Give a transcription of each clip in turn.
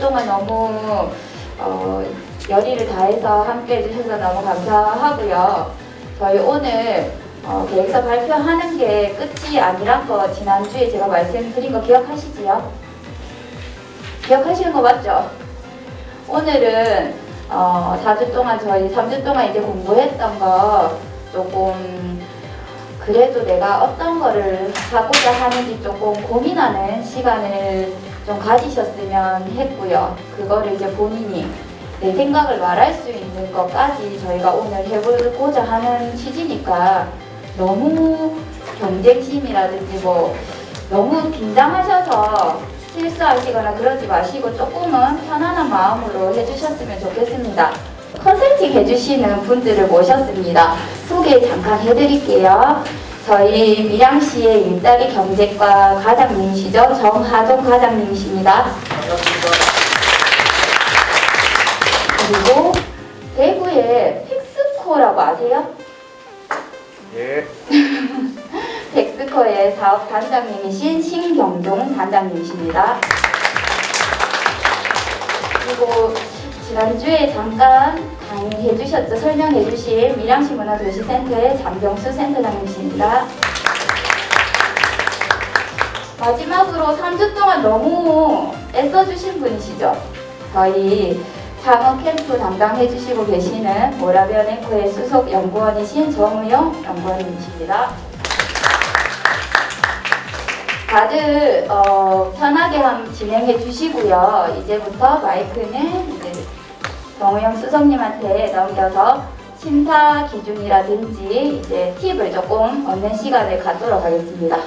동안 너무 열의를 다해서 함께 해주셔서 너무 감사하고요. 저희 오늘 계획서 발표하는 게 끝이 아니란 거 지난주에 제가 말씀드린 거 기억하시지요? 기억하시는 거 맞죠? 오늘은 4주 동안 저희 3주 동안 이제 공부했던 거 조금 그래도 내가 어떤 거를 하고자 하는지 조금 고민하는 시간을 좀 가지셨으면 했고요. 그거를 이제 본인이 내 생각을 말할 수 있는 것까지 저희가 오늘 해보고자 하는 취지니까 너무 경쟁심이라든지 뭐 너무 긴장하셔서 실수하시거나 그러지 마시고 조금은 편안한 마음으로 해주셨으면 좋겠습니다. 컨설팅 해주시는 분들을 모셨습니다. 소개 잠깐 해드릴게요. 저희 밀양시의 일자리 경제과 과장님이시죠. 정하동 과장님이십니다. 반갑습니다. 그리고 대구의 팩스코라고 아세요? 예. 팩스코의 사업 단장님이신 신경종 단장님이십니다. 그리고 지난주에 잠깐 강의해 주셨죠. 설명해 주실 밀양시 문화도시센터의 장경수 센터장님이십니다. 마지막으로 3주 동안 너무 애써주신 분이시죠. 저희 창업 캠프 담당해 주시고 계시는 모라비언 앵커의 수석 연구원이신 정우영 연구원님이십니다. 다들 편하게 한번 진행해 주시고요. 이제부터 마이크는 이제 정우영 수석님한테 넘겨서 심사 기준이라든지 이제 팁을 조금 얻는 시간을 갖도록 하겠습니다.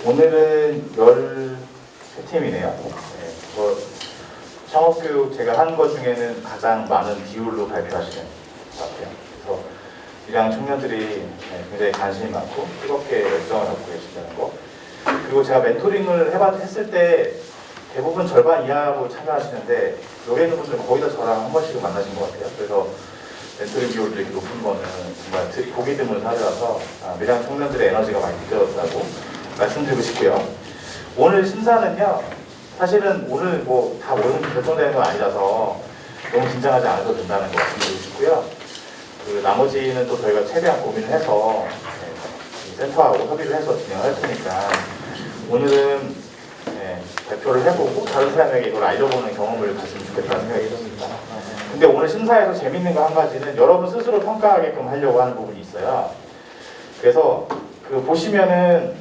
오늘은 13팀이네요. 창업교육 제가 한 것 중에는 가장 많은 비율로 발표하시는 것 같아요. 그래서 밀양 청년들이 굉장히 관심이 많고 뜨겁게 열정을 갖고 계신다는 거. 그리고 제가 멘토링을 했을 때 대부분 절반 이하로 참여하시는데 여기 있는 분들은 거의 다 저랑 한 번씩은 만나신 것 같아요. 그래서 멘토링 비율도 이렇게 높은 거는 정말 보기 드문 사례라서 밀양 청년들의 에너지가 많이 느껴졌다고 말씀드리고 싶고요. 오늘 심사는요, 사실은 오늘 뭐 다 모든 결정되는 건 아니라서 너무 긴장하지 않아도 된다는 거 말씀드리고 싶고요. 나머지는 또 저희가 최대한 고민을 해서 센터하고 협의를 해서 진행할 테니까 오늘은 발표를 해보고 다른 사람에게 이걸 알려보는 경험을 가지면 좋겠다는 생각이 듭니다. 근데 오늘 심사에서 재밌는 거 한 가지는 여러분 스스로 평가하게끔 하려고 하는 부분이 있어요. 그래서 보시면은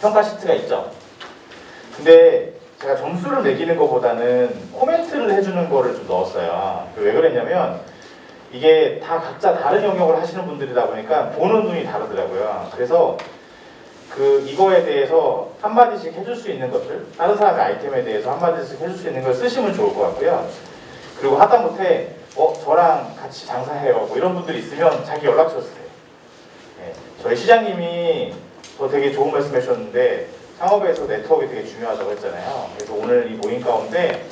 평가 시트가 있죠. 근데 제가 점수를 매기는 것보다는 코멘트를 해주는 거를 좀 넣었어요. 왜 그랬냐면 이게 다 각자 다른 영역을 하시는 분들이다 보니까 보는 눈이 다르더라고요. 그래서 이거에 대해서 한마디씩 해줄 수 있는 것들, 다른 사람의 아이템에 대해서 한마디씩 해줄 수 있는 걸 쓰시면 좋을 것 같고요. 그리고 하다못해 저랑 같이 장사해요 뭐 이런 분들이 있으면 자기 연락처 쓰세요. 저희 시장님이 되게 좋은 말씀 해주셨는데 창업에서 네트워크가 되게 중요하다고 했잖아요. 그래서 오늘 이 모임 가운데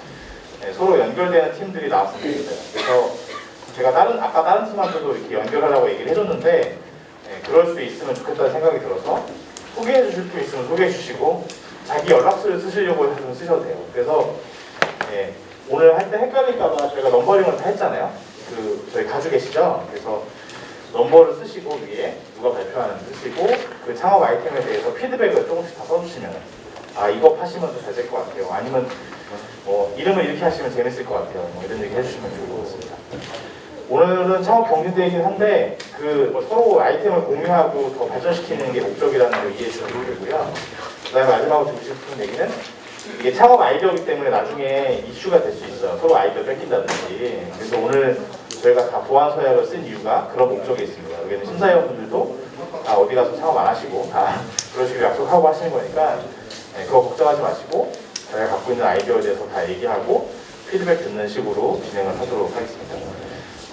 서로 연결되는 팀들이 나왔으면 좋겠어요. 그래서 제가 아까 다른 팀한테도 이렇게 연결하라고 얘기를 해줬는데 그럴 수 있으면 좋겠다는 생각이 들어서 소개해 주실 분 있으면 소개해 주시고 자기 연락처를 쓰시려고 해서 쓰셔도 돼요. 그래서 오늘 할 때 헷갈릴까봐 저희가 넘버링을 다 했잖아요. 저희 가지고 계시죠? 그래서 넘버를 쓰시고 위에 누가 발표하는지 쓰시고 창업 아이템에 대해서 피드백을 조금씩 다 써주시면 이거 파시면 더 잘 될 것 같아요. 아니면 이름을 이렇게 하시면 재밌을 것 같아요. 이런 얘기 해주시면 좋을 것 같습니다. 오늘은 창업 경진대회이긴 한데 서로 아이템을 공유하고 더 발전시키는 게 목적이라는 걸 이해해 주시면 좋겠고요. 그 다음에 마지막으로 드리고 싶은 얘기는 이게 창업 아이디어이기 때문에 나중에 이슈가 될 수 있어요. 서로 아이디어 뺏긴다든지. 그래서 오늘 저희가 다 보안 서약을 쓴 이유가 그런 목적이 있습니다. 여기는 심사위원분들도 다 어디 가서 창업 안 하시고 다 그런 식으로 약속하고 하시는 거니까 그거 걱정하지 마시고 저희가 갖고 있는 아이디어에 대해서 다 얘기하고 피드백 듣는 식으로 진행을 하도록 하겠습니다.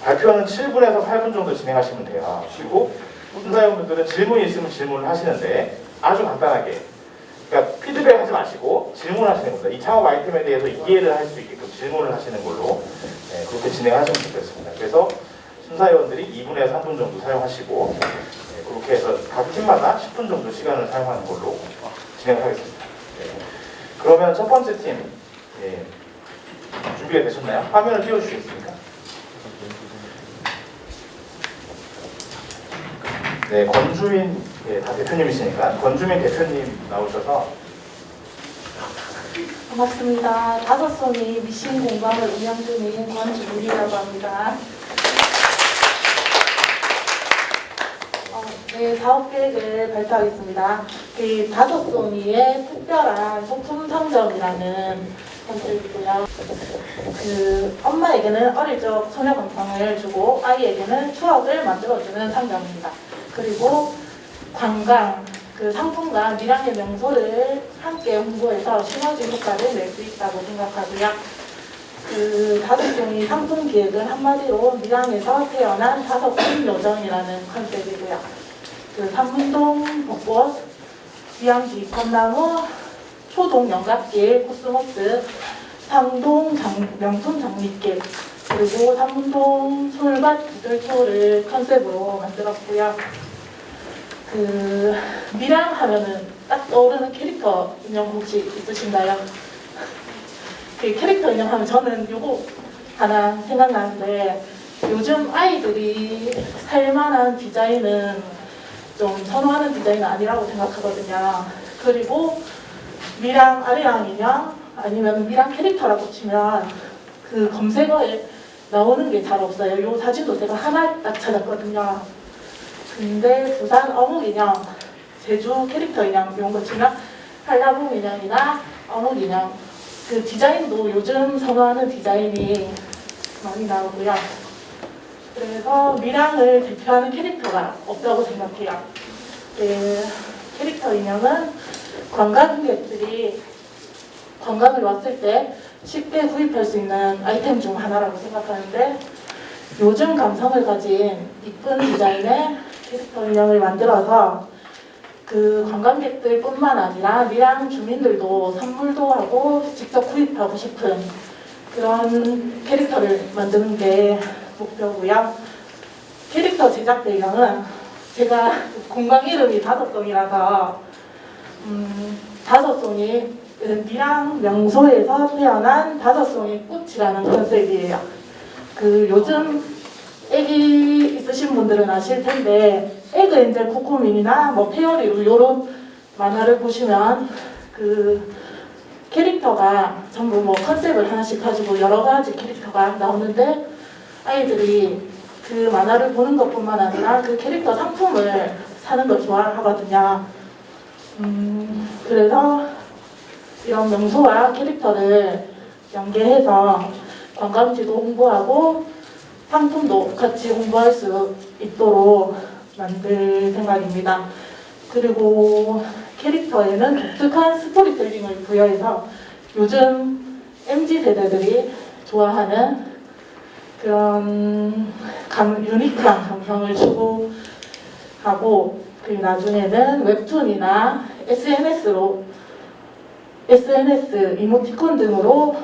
발표는 7분에서 8분 정도 진행하시면 돼요. 그리고 심사위원분들은 질문이 있으면 질문을 하시는데 아주 간단하게, 그러니까 피드백 하지 마시고 질문하시는 겁니다. 이 창업 아이템에 대해서 이해를 할 수 있게끔 질문을 하시는 걸로 그렇게 진행하시면 좋겠습니다. 그래서 심사위원들이 2분에서 3분 정도 사용하시고 그렇게 해서 각 팀마다 10분 정도 시간을 사용하는 걸로 진행하겠습니다. 그러면 첫 번째 팀 예, 준비가 되셨나요? 화면을 띄워주시겠습니까? 네, 권주민 예, 다 대표님이시니까 권주민 대표님 나오셔서 반갑습니다. 다섯송이 미신 공방을 운영 중인 권주민이라고 합니다. 네, 사업 계획을 발표하겠습니다. 그 다섯송이의 특별한 소품 상점이라는 컨셉이고요. 그 엄마에게는 어릴 적 소녀 감성을 주고 아이에게는 추억을 만들어주는 상점입니다. 그리고 관광, 그 상품과 밀양의 명소를 함께 홍보해서 시너지 효과를 낼 수 있다고 생각하고요. 그 다섯송이 상품 기획은 한마디로 밀양에서 태어난 다섯송 요정이라는 컨셉이고요. 그 삼문동 벚꽃, 위양지 벚나무, 초동 연갑길, 코스모스, 상동 명품 장미길, 그리고 삼문동 솔밭 구들초를 컨셉으로 만들었고요. 그 밀양 하면은 딱 떠오르는 캐릭터 인형 혹시 있으신가요? 그 캐릭터 인형 하면 저는 요거 하나 생각나는데, 요즘 아이들이 살만한 디자인은 좀 선호하는 디자인은 아니라고 생각하거든요. 그리고 밀양 아리랑 인형 아니면 밀양 캐릭터라고 치면 그 검색어에 나오는 게 잘 없어요. 요 사진도 제가 하나 딱 찾았거든요. 근데 부산 어묵 인형, 제주 캐릭터 인형 이런 거 치면 한라봉 인형이나 어묵 인형, 그 디자인도 요즘 선호하는 디자인이 많이 나오고요. 그래서 밀양을 대표하는 캐릭터가 없다고 생각해요. 그 캐릭터 인형은 관광객들이 관광을 왔을 때 쉽게 구입할 수 있는 아이템 중 하나라고 생각하는데, 요즘 감성을 가진 이쁜 디자인의 캐릭터 인형을 만들어서 그 관광객들뿐만 아니라 밀양 주민들도 선물도 하고 직접 구입하고 싶은 그런 캐릭터를 만드는 게 목표고요. 캐릭터 제작 배경은 제가 공방 이름이 다섯송이라서 다섯송이 밀양 명소에서 태어난 다섯송이 꽃이라는 컨셉이에요. 그 요즘 애기 있으신 분들은 아실 텐데 에그엔젤 코코민이나 뭐 페어리루 이런 만화를 보시면 그 캐릭터가 전부 뭐 컨셉을 하나씩 가지고 여러 가지 캐릭터가 나오는데, 아이들이 그 만화를 보는 것뿐만 아니라 그 캐릭터 상품을 사는 걸 좋아하거든요. 그래서 이런 명소와 캐릭터를 연계해서 관광지도 홍보하고 상품도 같이 홍보할 수 있도록 만들 생각입니다. 그리고 캐릭터에는 독특한 스토리텔링을 부여해서 요즘 MZ세대들이 좋아하는 그런 유니크한 감성을 추구하고, 그리고 나중에는 웹툰이나 SNS, 이모티콘 등으로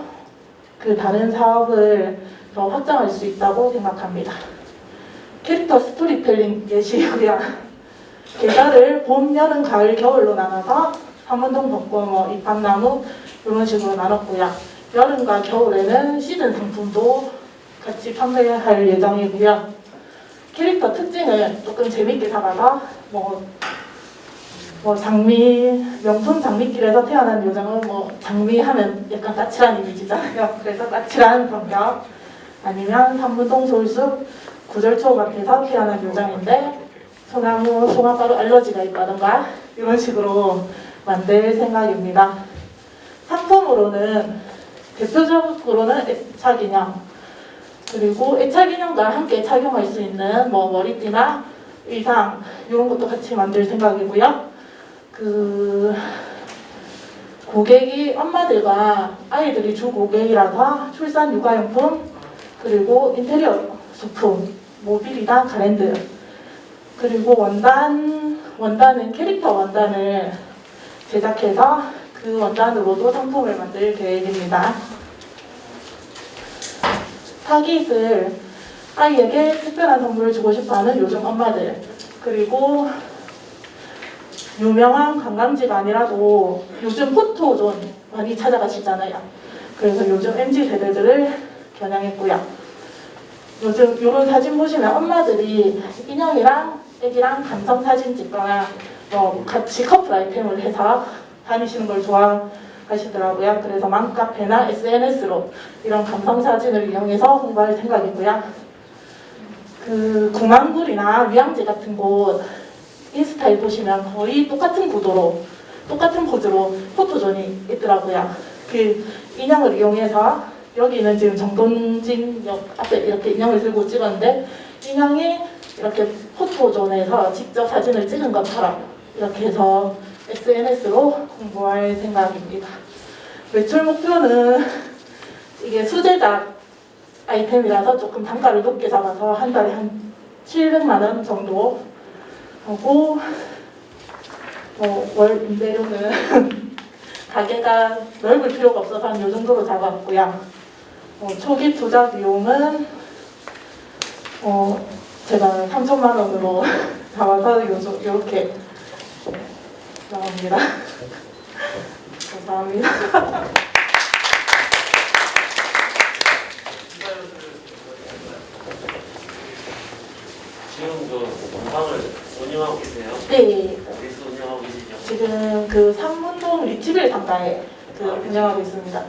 그 다른 사업을 더 확장할 수 있다고 생각합니다. 캐릭터 스토리텔링 예시고요. 계절을 봄, 여름, 가을, 겨울로 나눠서 삼문동 벚꽃, 이팝나무 이런 식으로 나눴고요. 여름과 겨울에는 시즌 상품도 같이 판매할 예정이고요. 캐릭터 특징을 조금 재밌게 잡아서 명품 장미길에서 태어난 요정은 장미하면 약간 까칠한 이미지잖아요. 그래서 까칠한 성격, 아니면 삼문동 솔숲 구절초밭에서 태어난 요정인데 소나무, 송화가루 알러지가 있다던가 이런 식으로 만들 생각입니다. 상품으로는 대표적으로는 애착 인형, 그리고 애착 인형과 함께 착용할 수 있는 머리띠나 의상 이런 것도 같이 만들 생각이고요. 그 고객이 엄마들과 아이들이 주 고객이라서 출산 육아용품, 그리고 인테리어 소품, 모빌이나 가랜드, 그리고 원단은 캐릭터 원단을 제작해서 그 원단으로도 상품을 만들 계획입니다. 타깃을 아이에게 특별한 선물을 주고 싶어하는 요즘 엄마들, 그리고 유명한 관광지가 아니라도 요즘 포토존 많이 찾아가시잖아요. 그래서 요즘 MZ 세대들을 겨냥했고요. 요즘 이런 사진 보시면 엄마들이 인형이랑 애기랑 감성 사진 찍거나 뭐 같이 커플 아이템을 해서 다니시는 걸 좋아하시더라고요. 그래서 맘카페나 SNS로 이런 감성 사진을 이용해서 홍보할 생각이고요. 그 구만굴이나 위양지 같은 곳 인스타에 보시면 거의 똑같은 구도로 똑같은 포즈로 포토존이 있더라고요. 그 인형을 이용해서 여기는 지금 정동진역 앞에 이렇게 인형을 들고 찍었는데 인형이 이렇게 포토존에서 직접 사진을 찍은 것처럼 이렇게 해서 SNS로 홍보할 생각입니다. 매출 목표는 이게 수제작 아이템이라서 조금 단가를 높게 잡아서 한 달에 한 700만 원 정도 하고 월 임대료는 가게가 넓을 필요가 없어서 한 이 정도로 잡았고요. 초기 투자 비용은 제가 3천만 원으로 잡아서 이렇게 나옵니다. 감사합니다. 지금 그 공방을 운영하고 계세요? 네, 어디서 운영하고 계시죠? 지금 그 삼문동 리치빌 상가에 운영하고 있습니다.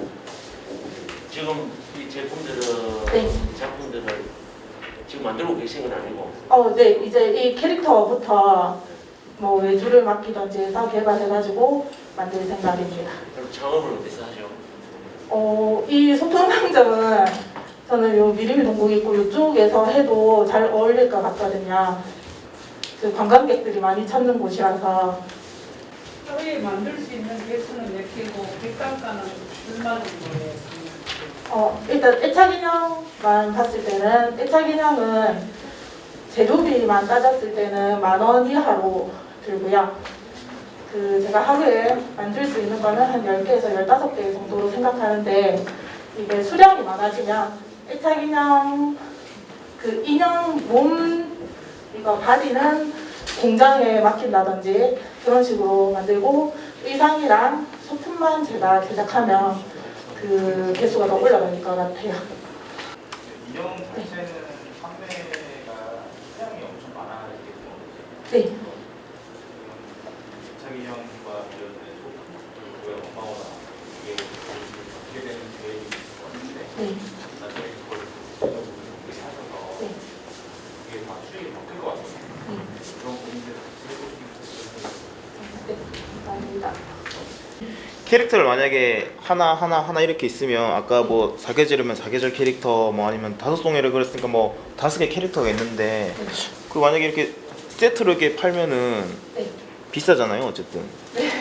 지금 이 제품들은 네. 이 작품들을 지금 만들고 계신 건 아니고 네, 이제 이 캐릭터부터 뭐 외주를 맡기든지 해서 개발해가지고 만들 생각입니다. 그럼 창업을 어디서 하죠? 이 소품상점은 저는 요 미리미 동국이 있고 이쪽에서 해도 잘 어울릴 것 같거든요. 그 관광객들이 많이 찾는 곳이라서. 하루에 만들 수 있는 개수는 몇 개고 객단가는 얼마 정도예요? 일단 애착인형만 봤을 때는 애착인형은 재료비만 따졌을 때는 10,000원 이하로 들고요. 그 제가 하루에 만들 수 있는 거는 한 10개에서 15개 정도로 생각하는데 이게 수량이 많아지면 애착인형 그 인형 몸 이거 바디는 공장에 맡긴다든지 그런 식으로 만들고 의상이랑 소품만 제가 제작하면 그 개수가 더 올라갈 것 같아요. 인형 자체는 판매가 수량이 엄청 많아지겠죠. 네. 기착 인형과 관련된 소품들과 어마어마한 이게 어떻게 되는 계획이 있었는데 네. 나중에 그걸 구체적으로 하셔서 네. 이게 다 수익이 바뀔 것 같아요. 그런 고민들 네. 감사합니다. 캐릭터를 만약에 하나 이렇게 있으면 아까 뭐 사계절이면 사계절 캐릭터 뭐 아니면 5송이를 그렸으니까 뭐 5개 캐릭터가 있는데 그 만약에 이렇게 세트로 이렇게 팔면은 네. 비싸잖아요 어쨌든.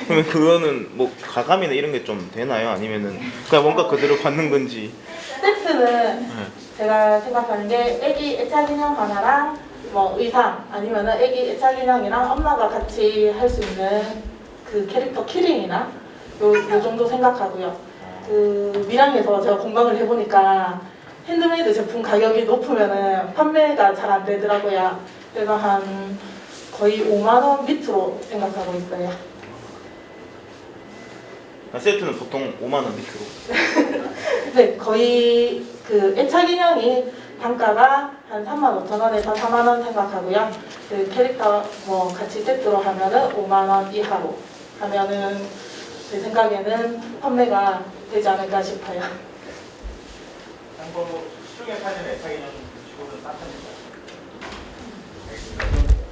그러면 그거는 뭐 가감이나 이런 게 좀 되나요? 아니면은 그냥 뭔가 그대로 받는 건지. 세트는 제가 생각하는 게 애기 애착인형 하나랑 뭐 의상 아니면은 애기 애착인형이랑 엄마가 같이 할 수 있는 그 캐릭터 키링이나 요 정도 생각하고요. 그 밀양에서 제가 공방을 해보니까 핸드메이드 제품 가격이 높으면은 판매가 잘 안 되더라고요. 그래서 한 거의 5만 원 밑으로 생각하고 있어요. 세트는 보통 5만 원 밑으로. 네, 거의 그 애착인형이 단가가 한 35,000원에서 4만 원 생각하고요. 그 캐릭터 뭐 같이 세트로 하면은 5만 원 이하로 하면은 제 생각에는 판매가 되지 않을까 싶어요. 참고로 시중에 파는 애착 인형 치고는 싼 편입니다. 알겠습니다.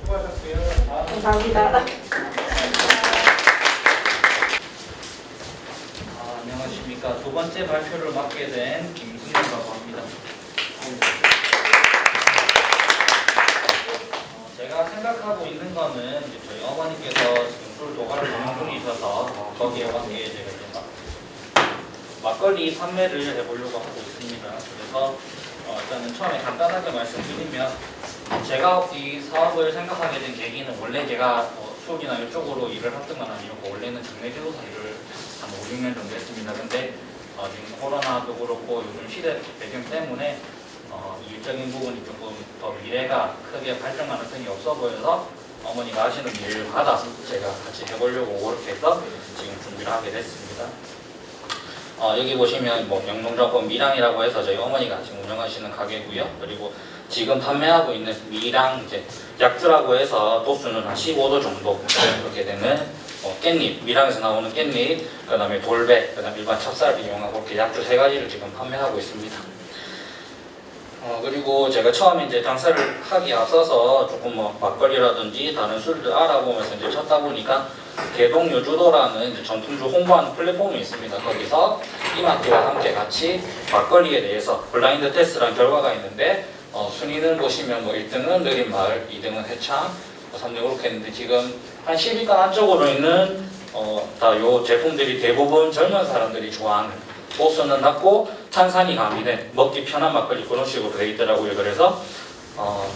수고하셨고요. 다음 감사합니다. 안녕하십니까. 두 번째 발표를 맡게 된 김승현이라고 합니다. 제가 생각하고 있는 거는 이제 저희 어머니께서 지금 술 도가를 운영 중이셔서 거기에 관계에 제가 이제 막걸리 판매를 해보려고 하고 있습니다. 그래서 일단은 처음에 간단하게 말씀드리면 제가 이 사업을 생각하게 된 계기는 원래 제가 수업이나 이쪽으로 일을 했던 건 아니었고 원래는 장례 제도사 일을 한 5, 6년 정도 했습니다. 근데 지금 코로나도 그렇고 요즘 시대 배경 때문에 일적인 부분이 조금 더 미래가 크게 발전 가능성이 없어 보여서 어머니가 하시는 일 받아서 제가 같이 해보려고 그렇게 해서 지금 준비를 하게 됐습니다. 여기 보시면 뭐 영농조합법 미랑이라고 해서 저희 어머니가 지금 운영하시는 가게고요. 그리고 지금 판매하고 있는 미랑 이제 약주라고 해서 도수는 한 15도 정도 그렇게 되는 깻잎, 미랑에서 나오는 깻잎, 그다음에 돌배, 그다음에 일반 찹쌀을 이용하고 이렇게 약주 3가지를 지금 판매하고 있습니다. 그리고 제가 처음에 이제 장사를 하기 앞서서 조금 뭐 막걸리라든지 다른 술들 알아보면서 이제 찾다 보니까 개동요주도라는 이제 전통주 홍보하는 플랫폼이 있습니다. 거기서 이마트와 함께 같이 막걸리에 대해서 블라인드 테스트라는 결과가 있는데 순위를 보시면 뭐 1등은 느린마을, 2등은 해창, 3등 이렇게 했는데 지금 한 10위권 안쪽으로 있는 다 요 제품들이 대부분 젊은 사람들이 좋아하는 도수는 낮고 탄산이 가미된 먹기 편한 막걸리 그런 식으로 되어 있더라고요. 그래서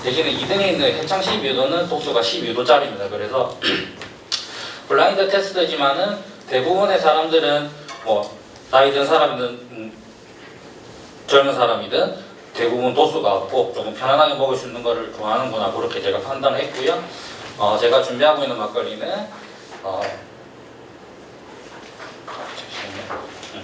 대신에 2등에 있는 해창 12도는 도수가 12도짜리입니다. 그래서 블라인드 테스트지만은 대부분의 사람들은 뭐 나이 든 사람이든 젊은 사람이든 대부분 도수가 없고 조금 편안하게 먹을 수 있는 거를 좋아하는구나 그렇게 제가 판단을 했고요. 제가 준비하고 있는 막걸리는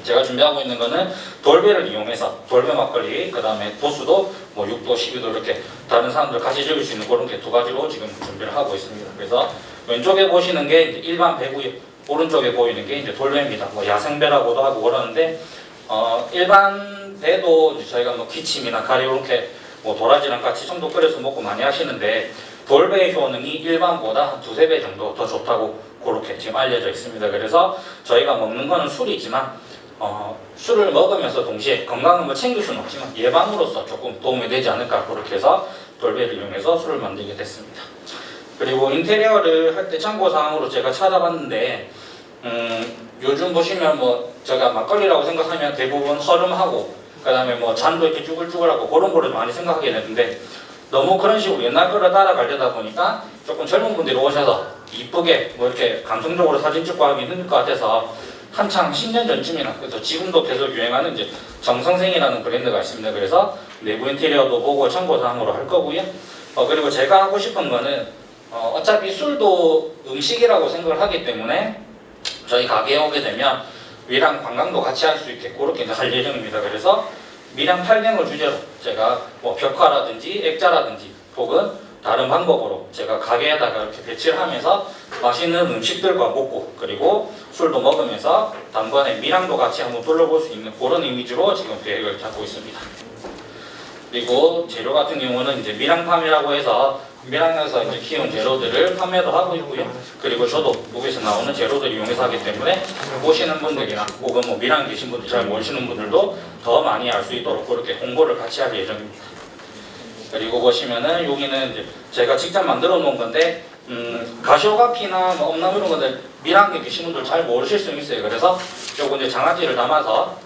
제가 준비하고 있는 거는 돌배를 이용해서 돌배 막걸리, 그 다음에 도수도 뭐 6도, 12도 이렇게 다른 사람들 같이 즐길 수 있는 그런 게 2가지로 지금 준비를 하고 있습니다. 그래서 왼쪽에 보시는 게 이제 일반 배고요, 오른쪽에 보이는 게 이제 돌배입니다. 뭐 야생배라고도 하고 그러는데 일반 배도 이제 저희가 뭐 기침이나 가래 이렇게 뭐 도라지랑 같이 청도 끓여서 먹고 많이 하시는데 돌배의 효능이 일반보다 한 2~3배 정도 더 좋다고 그렇게 지금 알려져 있습니다. 그래서 저희가 먹는 거는 술이지만 술을 먹으면서 동시에 건강을 뭐 챙길 수는 없지만 예방으로서 조금 도움이 되지 않을까 그렇게 해서 돌배를 이용해서 술을 만들게 됐습니다. 그리고 인테리어를 할 때 참고사항으로 제가 찾아봤는데 요즘 보시면 뭐 제가 막걸리라고 생각하면 대부분 허름하고 그 다음에 뭐 잔도 이렇게 쭈글쭈글하고 그런 거를 많이 생각하게 되는데 너무 그런 식으로 옛날 거를 따라가려다 보니까 조금 젊은 분들이 오셔서 이쁘게 뭐 이렇게 감성적으로 사진 찍고 하기 힘들 것 같아서 한창 10년 전쯤이나 그래서 지금도 계속 유행하는 이제 정성생이라는 브랜드가 있습니다. 그래서 내부 인테리어도 보고 참고사항으로 할 거고요. 그리고 제가 하고 싶은 거는 어차피 술도 음식이라고 생각을 하기 때문에 저희 가게에 오게 되면 미랑 관광도 같이 할 수 있게 그렇게 할 예정입니다. 그래서 미랑 8경을 주제로 제가 뭐 벽화라든지 액자라든지 혹은 다른 방법으로 제가 가게에다가 이렇게 배치를 하면서 맛있는 음식들과 먹고 그리고 술도 먹으면서 단번에 미랑도 같이 한번 둘러볼 수 있는 그런 이미지로 지금 계획을 잡고 있습니다. 그리고 재료 같은 경우는 이제 미랑팜이라고 해서 미랑에서 이제 키운 재료들을 판매도 하고 있고요. 그리고 저도 여기서 나오는 재료들 이용해서 하기 때문에 오시는 분들이나 혹은 뭐 미랑 계신 분들 잘 모르시는 분들도 더 많이 알 수 있도록 그렇게 홍보를 같이 할 예정입니다. 그리고 보시면은 여기는 이제 제가 직접 만들어 놓은 건데 가시오가피나 뭐 엄나무 이런 것들 미랑에 계신 분들 잘 모르실 수 있어요. 그래서 요거 이제 장아찌를 담아서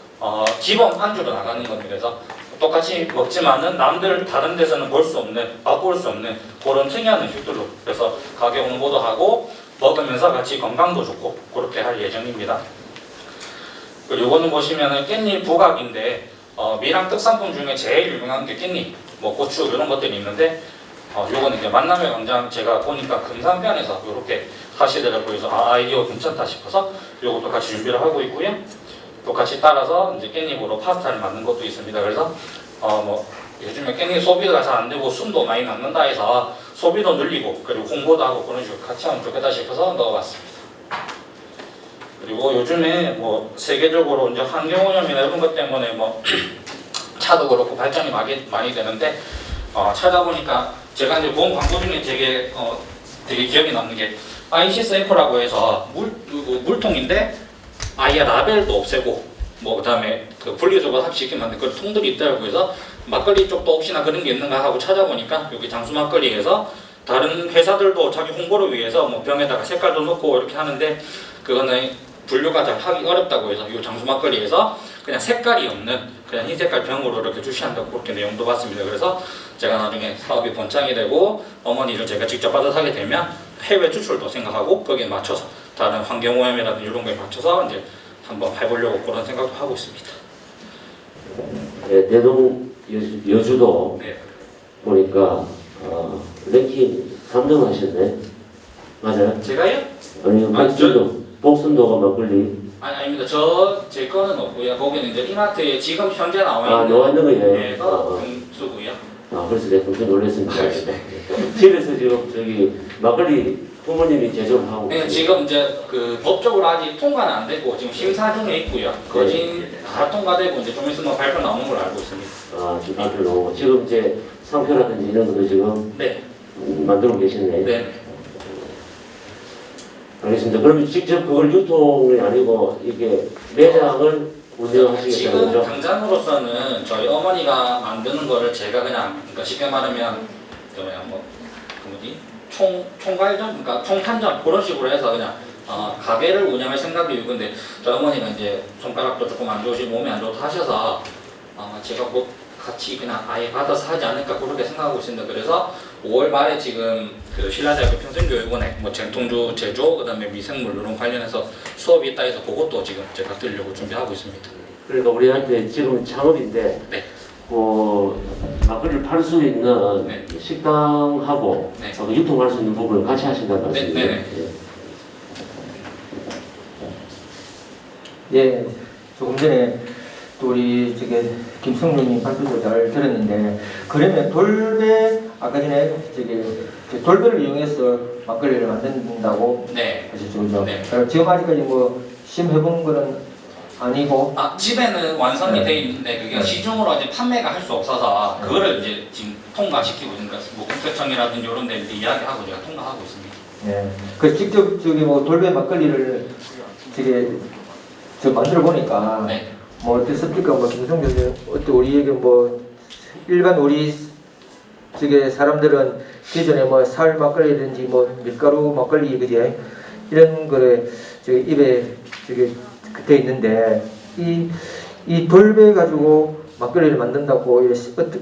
기본 안주로 나가는 겁니다. 그래서 똑같이 먹지만은 남들 다른 데서는 볼 수 없는, 맛볼 수 없는 그런 특이한 음식들로 그래서 가게 홍보도 하고 먹으면서 같이 건강도 좋고 그렇게 할 예정입니다. 그리고 이거는 보시면은 깻잎 부각인데 미랑 특산품 중에 제일 유명한 게 깻잎, 뭐 고추 이런 것들이 있는데 요거는 이제 만남의 광장 제가 보니까 금산편에서 이렇게 하시더라고요. 그래서 아이디어 괜찮다 싶어서 요것도 같이 준비를 하고 있고요. 또 같이 따라서 이제 깻잎으로 파스타를 만든 것도 있습니다. 그래서 뭐 요즘에 깻잎 소비가 잘 안 되고 숨도 많이 남는다 해서 소비도 늘리고 그리고 홍보도 하고 그런 식으로 같이 하면 좋겠다 싶어서 넣어봤습니다. 그리고 요즘에 뭐 세계적으로 이제 환경오염이나 이런 것 때문에 뭐 차도 그렇고 발전이 많이 되는데 찾아보니까 제가 이제 본 광고 중에 되게 기억이 남는 게 아이시스 에코라고 해서 물통인데 아예 라벨도 없애고 뭐 그다음에 그 분리수거 삽시키게 만든 그런 통들이 있더라고요. 그래서 막걸리 쪽도 혹시나 그런 게 있는가 하고 찾아보니까 여기 장수 막걸리에서 다른 회사들도 자기 홍보를 위해서 뭐 병에다가 색깔도 넣고 이렇게 하는데 그거는 분류가 잘 하기 어렵다고 해서 이 장수 막걸리에서 그냥 색깔이 없는 그냥 흰 색깔 병으로 이렇게 출시한다고 그렇게 내용도 봤습니다. 그래서 제가 나중에 사업이 번창이 되고 어머니를 제가 직접 받아서 하게 되면 해외 수출도 생각하고 거기에 맞춰서 다른 환경오염이라든지 이런 거에 맞춰서 이제 한번 해보려고 그런 생각도 하고 있습니다. 네, 대동 여주도 네. 보니까 랭킹 3등 하셨네. 맞아요? 제가요? 아니 복순도가 막걸리. 아닙니다. 제 거는 없고요. 거기는 이제 이마트에 지금 현재 나와 아, 있는 나와 있는 거예요? 에서 공수고요. 그래서 내가 깜짝 놀랐습니다. 집에서 지금 저기 막걸리 부모님이 제조를 하고. 네, 지금 이제 그 법적으로 아직 통과는 안 됐고 지금 심사 중에 있고요. 거진 다 통과되고 이제 좀 있으면 발표 나오는 걸로 알고 있습니다. 지금 발표 나오고 지금 이제 상표라든지 이런 것도 지금 네. 만들고 계시네. 네. 알겠습니다. 그러면 직접 그걸 유통이 아니고 이게 매장을 운영하시겠다는 지금 거죠? 당장으로서는 저희 어머니가 만드는 거를 제가 그냥 그러니까 쉽게 말하면 총괄점, 그러니까 총판점 그런 식으로 해서 그냥 가게를 운영할 생각이에요. 근데 저희 어머니가 이제 손가락도 조금 안 좋으시고 몸이 안 좋다 하셔서 제가 뭐 같이 그냥 아예 받아서 하지 않을까 그렇게 생각하고 있습니다. 그래서 5월 말에 지금 그 신라대학교 평생교육원에 뭐 전통주 제조 그다음에 미생물 이런 관련해서 수업이 있다 해서 그것도 지금 제가 들려고 준비하고 있습니다. 그러니까 우리한테 지금 창업인데 네. 막걸리를 팔 수 있는 네. 식당하고 네. 유통할 수 있는 부분을 같이 하신다는 말씀이죠? 네. 예, 조금 전에 또 우리 김성룡님 발표도 잘 들었는데, 그러면 돌배 아까 전에 돌배를 이용해서 막걸리를 만든다고 네. 하셨죠, 그죠? 네. 지금 아직까지 뭐 시험해본 거는 아니고. 집에는 완성이 네. 돼 있는데 그게 네. 시중으로 이제 판매가 할 수 없어서 그거를 이제 지금 통과시키고 있는 거습니다. 뭐 국세청이라든지 이런 데 이제 이야기하고 제가 통과하고 있습니다. 네. 그 직접 뭐 돌배 막걸리를 만들어 보니까. 네. 뭐 어땠습니까? 뭐 김성준 어때 우리에게 뭐 일반 우리 사람들은 기존에 뭐 살 막걸리든지 뭐 밀가루 막걸리 그지 이런 거를 입에 그때 있는데 이 돌배 가지고 막걸리를 만든다고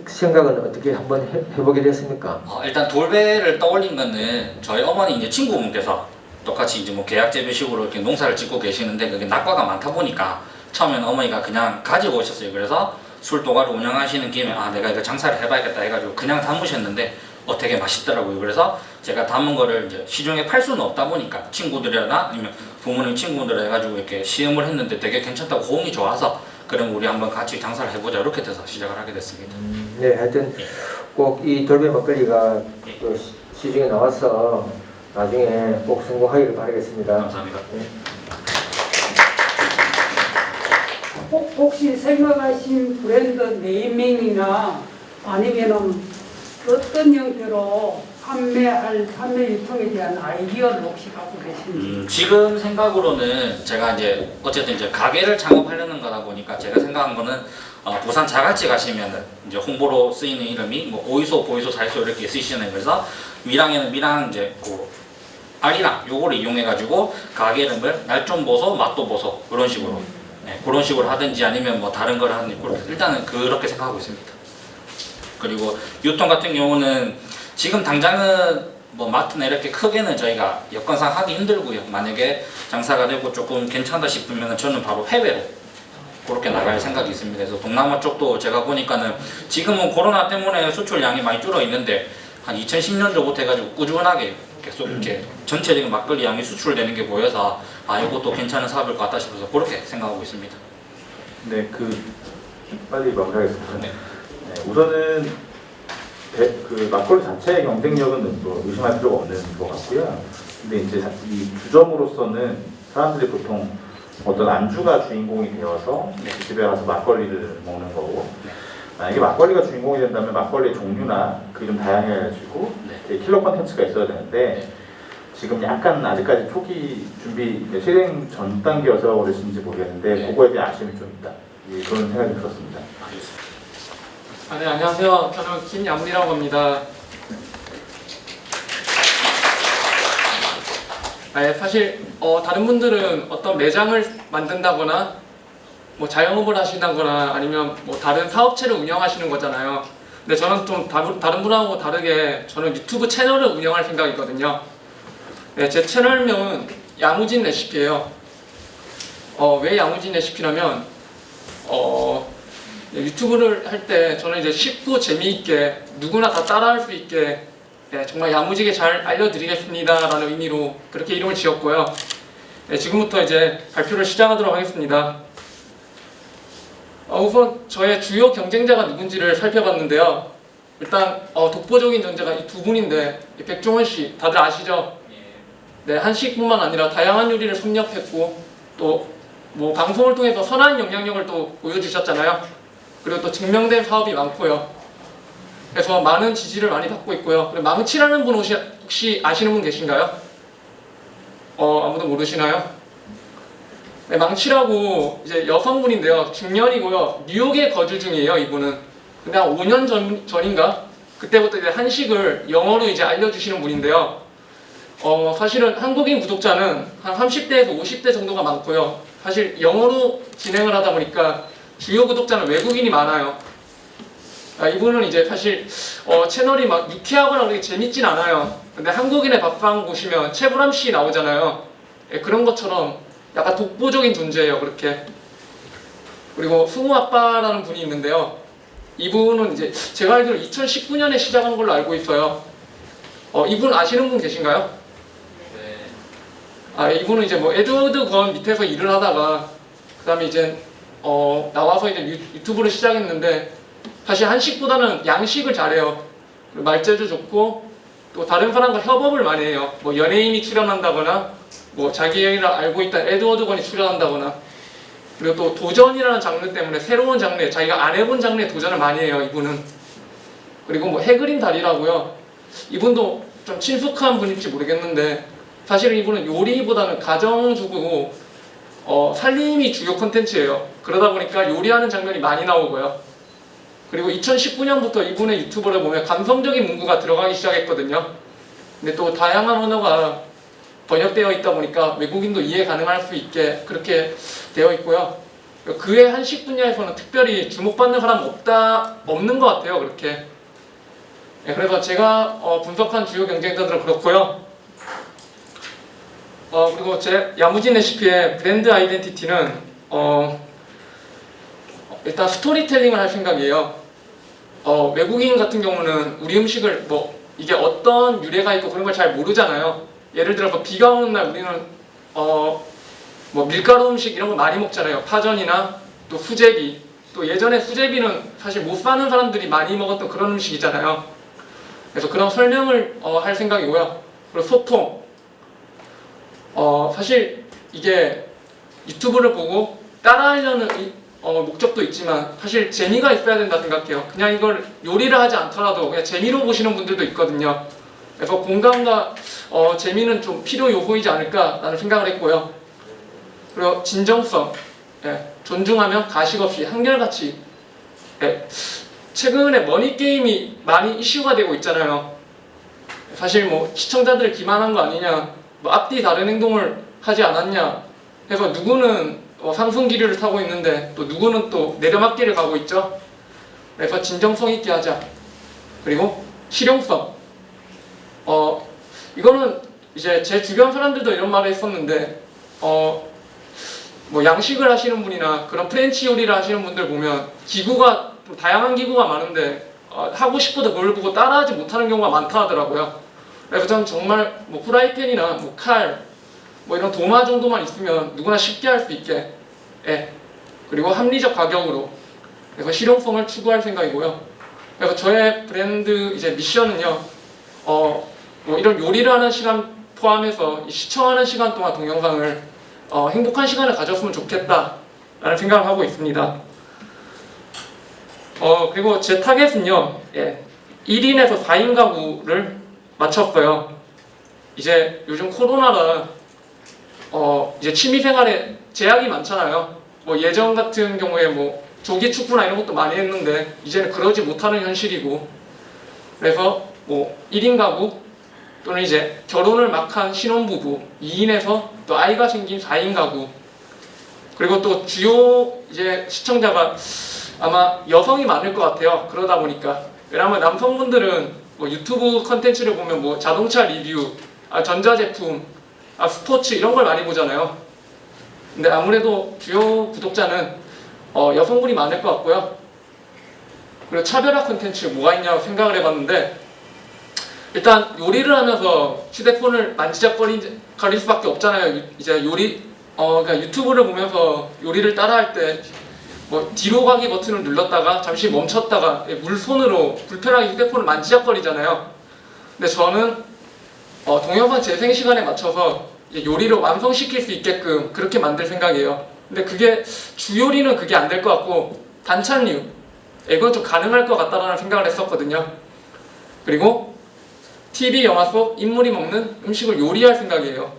생각은 어떻게 한번 해보게 됐습니까? 일단 돌배를 떠올린 거는 저희 어머니 이제 친구분께서 똑같이 이제 뭐 계약 재배식으로 이렇게 농사를 짓고 계시는데 그게 낙과가 많다 보니까 처음에는 어머니가 그냥 가지고 오셨어요. 그래서 술도가를 운영하시는 김에 내가 이거 장사를 해봐야겠다 해가지고 그냥 담으셨는데 되게 맛있더라고요. 그래서 제가 담은 거를 이제 시중에 팔 수는 없다 보니까 친구들이나 아니면 부모님 친구들 해가지고 이렇게 시음을 했는데 되게 괜찮다고 호응이 좋아서 그럼 우리 한번 같이 장사를 해보자 이렇게 돼서 시작을 하게 됐습니다. 네, 하여튼 꼭 이 돌배 막걸리가 또 시중에 나와서 나중에 꼭 성공하기를 바라겠습니다. 감사합니다. 네. 혹시 생각하신 브랜드 네이밍이나 아니면은 어떤 형태로 판매 유통에 대한 아이디어를 혹시 갖고 계신지? 지금 생각으로는 제가 이제 어쨌든 이제 가게를 창업하려는 거다 보니까 제가 생각한 거는 부산 자갈치 가시면은 이제 홍보로 쓰이는 이름이 뭐 오이소, 보이소, 사이소 이렇게 쓰시잖아요. 그래서 미랑에는 미랑 이제 아리랑 요거를 이용해가지고 가게 이름을 날 좀 보소, 맛도 보소 그런 식으로. 네, 그런 식으로 하든지 아니면 뭐 다른 걸 하든지 일단은 그렇게 생각하고 있습니다. 그리고 유통 같은 경우는 지금 당장은 뭐 마트나 이렇게 크게는 저희가 여건상 하기 힘들고요. 만약에 장사가 되고 조금 괜찮다 싶으면 저는 바로 해외로 그렇게 나갈 생각이 있습니다. 그래서 동남아 쪽도 제가 보니까는 지금은 코로나 때문에 수출량이 많이 줄어 있는데 한 2010년도부터 해가지고 꾸준하게 계속 이렇게 전체적인 막걸리 양이 수출되는 게 보여서 이것도 괜찮은 사업일 것 같다 싶어서 그렇게 생각하고 있습니다. 네, 빨리 마무리하겠습니다. 네. 네, 우선은 그 막걸리 자체의 경쟁력은 뭐 의심할 필요가 없는 것 같고요. 근데 이제 이 주점으로서는 사람들이 보통 어떤 안주가 주인공이 되어서 집에 가서 막걸리를 먹는 거고, 만약에 막걸리가 주인공이 된다면 막걸리 종류나 그 좀 다양해가지고 킬러 컨텐츠가 있어야 되는데 지금 약간 아직까지 초기 준비 실행 전 단계여서 그러신지 모르겠는데 그거에 대한 아쉬움이 좀 있다. 그런 생각이 들었습니다. 네, 안녕하세요. 저는 김양리라고 합니다. 사실 다른 분들은 어떤 매장을 만든다거나 뭐 자영업을 하신다거나 아니면 뭐 다른 사업체를 운영하시는 거잖아요. 근데 저는 좀 다른 분하고 다르게 저는 유튜브 채널을 운영할 생각이거든요. 네, 제 채널명은 야무진 레시피예요. 왜 야무진 레시피냐면 유튜브를 할 때 저는 이제 쉽고 재미있게 누구나 다 따라할 수 있게 네, 정말 야무지게 잘 알려드리겠습니다라는 의미로 그렇게 이름을 지었고요. 네, 지금부터 이제 발표를 시작하도록 하겠습니다. 우선 저의 주요 경쟁자가 누군지를 살펴봤는데요. 일단 독보적인 존재가 이 두 분인데, 백종원 씨 다들 아시죠? 네, 한식뿐만 아니라 다양한 요리를 섭렵했고 또 뭐 방송을 통해서 선한 영향력을 또 보여주셨잖아요. 그리고 또 증명된 사업이 많고요. 그래서 많은 지지를 많이 받고 있고요. 그리고 망치라는 분 혹시 아시는 분 계신가요? 아무도 모르시나요? 네, 망치라고 이제 여성분인데요. 중년이고요. 뉴욕에 거주 중이에요, 이분은. 근데 한 5년 전인가? 그때부터 이제 한식을 영어로 이제 알려주시는 분인데요. 사실은 한국인 구독자는 한 30대에서 50대 정도가 많고요. 사실 영어로 진행을 하다 보니까 주요 구독자는 외국인이 많아요. 이분은 이제 사실 채널이 막 유쾌하거나 그렇게 재밌진 않아요. 근데 한국인의 밥상 보시면 최불암 씨 나오잖아요. 예, 그런 것처럼 약간 독보적인 존재예요, 그렇게. 그리고 승우 아빠라는 분이 있는데요. 이분은 이제 제가 알기로 2019년에 시작한 걸로 알고 있어요. 이분 아시는 분 계신가요? 이분은 이제 뭐 에드워드 건 밑에서 일을 하다가 그 다음에 이제 나와서 이제 유튜브를 시작했는데, 사실 한식보다는 양식을 잘해요. 말재주 좋고 또 다른 사람과 협업을 많이 해요. 뭐 연예인이 출연한다거나 뭐 자기가 알고 있던 에드워드 건이 출연한다거나, 그리고 또 도전이라는 장르 때문에 새로운 장르에, 자기가 안 해본 장르에 도전을 많이 해요, 이분은. 그리고 뭐 해그린 달이라고요. 이분도 좀 친숙한 분일지 모르겠는데, 사실은 이분은 요리보다는 가정주부고 살림이 주요 콘텐츠예요. 그러다 보니까 요리하는 장면이 많이 나오고요. 그리고 2019년부터 이분의 유튜브를 보면 감성적인 문구가 들어가기 시작했거든요. 근데 또 다양한 언어가 번역되어 있다 보니까 외국인도 이해 가능할 수 있게 그렇게 되어 있고요. 그의 한식 분야에서는 특별히 주목받는 사람 없는 것 같아요, 그렇게. 네, 그래서 제가 분석한 주요 경쟁자들은 그렇고요. 그리고 제 야무진 레시피의 브랜드 아이덴티티는 일단 스토리텔링을 할 생각이에요. 외국인 같은 경우는 우리 음식을 뭐 이게 어떤 유래가 있고 그런 걸 잘 모르잖아요. 예를 들어서 비가 오는 날 우리는 뭐 밀가루 음식 이런 거 많이 먹잖아요. 파전이나 또 수제비. 또 예전에 수제비는 사실 못 사는 사람들이 많이 먹었던 그런 음식이잖아요. 그래서 그런 설명을 할 생각이고요. 그리고 소통. 사실 이게 유튜브를 보고 따라하려는 목적도 있지만 사실 재미가 있어야 된다 생각해요. 그냥 이걸 요리를 하지 않더라도 그냥 재미로 보시는 분들도 있거든요. 그래서 공감과 재미는 좀 필요 요소이지 않을까라는 생각을 했고요. 그리고 진정성, 존중하며 가식 없이 한결같이. 최근에 머니게임이 많이 이슈가 되고 있잖아요. 사실 뭐 시청자들을 기만한 거 아니냐, 뭐 앞뒤 다른 행동을 하지 않았냐 해서 누구는 상승 기류를 타고 있는데 또 누구는 또 내려막길을 가고 있죠. 그래서 진정성 있게 하자. 그리고 실용성. 이거는 이제 제 주변 사람들도 이런 말을 했었는데, 뭐 양식을 하시는 분이나 그런 프렌치 요리를 하시는 분들 보면 기구가 좀 다양한 기구가 많은데 하고 싶어도 그걸 보고 따라하지 못하는 경우가 많다 하더라고요. 그래서 저는 정말 뭐 프라이팬이나 뭐 칼, 뭐 이런 도마 정도만 있으면 누구나 쉽게 할 수 있게, 그리고 합리적 가격으로, 그래서 실용성을 추구할 생각이고요. 그래서 저의 브랜드 이제 미션은요, 뭐 이런 요리를 하는 시간 포함해서 이 시청하는 시간 동안 동영상을 행복한 시간을 가졌으면 좋겠다라는 생각을 하고 있습니다. 그리고 제 타겟은요, 1인에서 4인 가구를 맞췄어요. 이제 요즘 코로나라 이제 취미생활에 제약이 많잖아요. 뭐 예전 같은 경우에 뭐 조기 축구나 이런 것도 많이 했는데 이제는 그러지 못하는 현실이고, 그래서 뭐 1인 가구 또는 이제 결혼을 막 한 신혼부부 2인에서 또 아이가 생긴 4인 가구, 그리고 또 주요 이제 시청자가 아마 여성이 많을 것 같아요. 그러다 보니까. 왜냐하면 남성분들은 뭐 유튜브 컨텐츠를 보면 뭐 자동차 리뷰, 전자제품, 스포츠 이런 걸 많이 보잖아요. 근데 아무래도 주요 구독자는 여성분이 많을 것 같고요. 그리고 차별화 컨텐츠 뭐가 있냐고 생각을 해봤는데, 일단 요리를 하면서 휴대폰을 만지작거릴 수밖에 없잖아요. 이제 그러니까 유튜브를 보면서 요리를 따라할 때 뭐 뒤로 가기 버튼을 눌렀다가 잠시 멈췄다가 물손으로 불편하게 휴대폰을 만지작거리잖아요. 근데 저는 동영상 재생 시간에 맞춰서 요리를 완성시킬 수 있게끔 그렇게 만들 생각이에요. 근데 그게 주요리는 그게 안 될 것 같고 반찬류 이건 좀 가능할 것 같다라는 생각을 했었거든요. 그리고 TV 영화 속 인물이 먹는 음식을 요리할 생각이에요.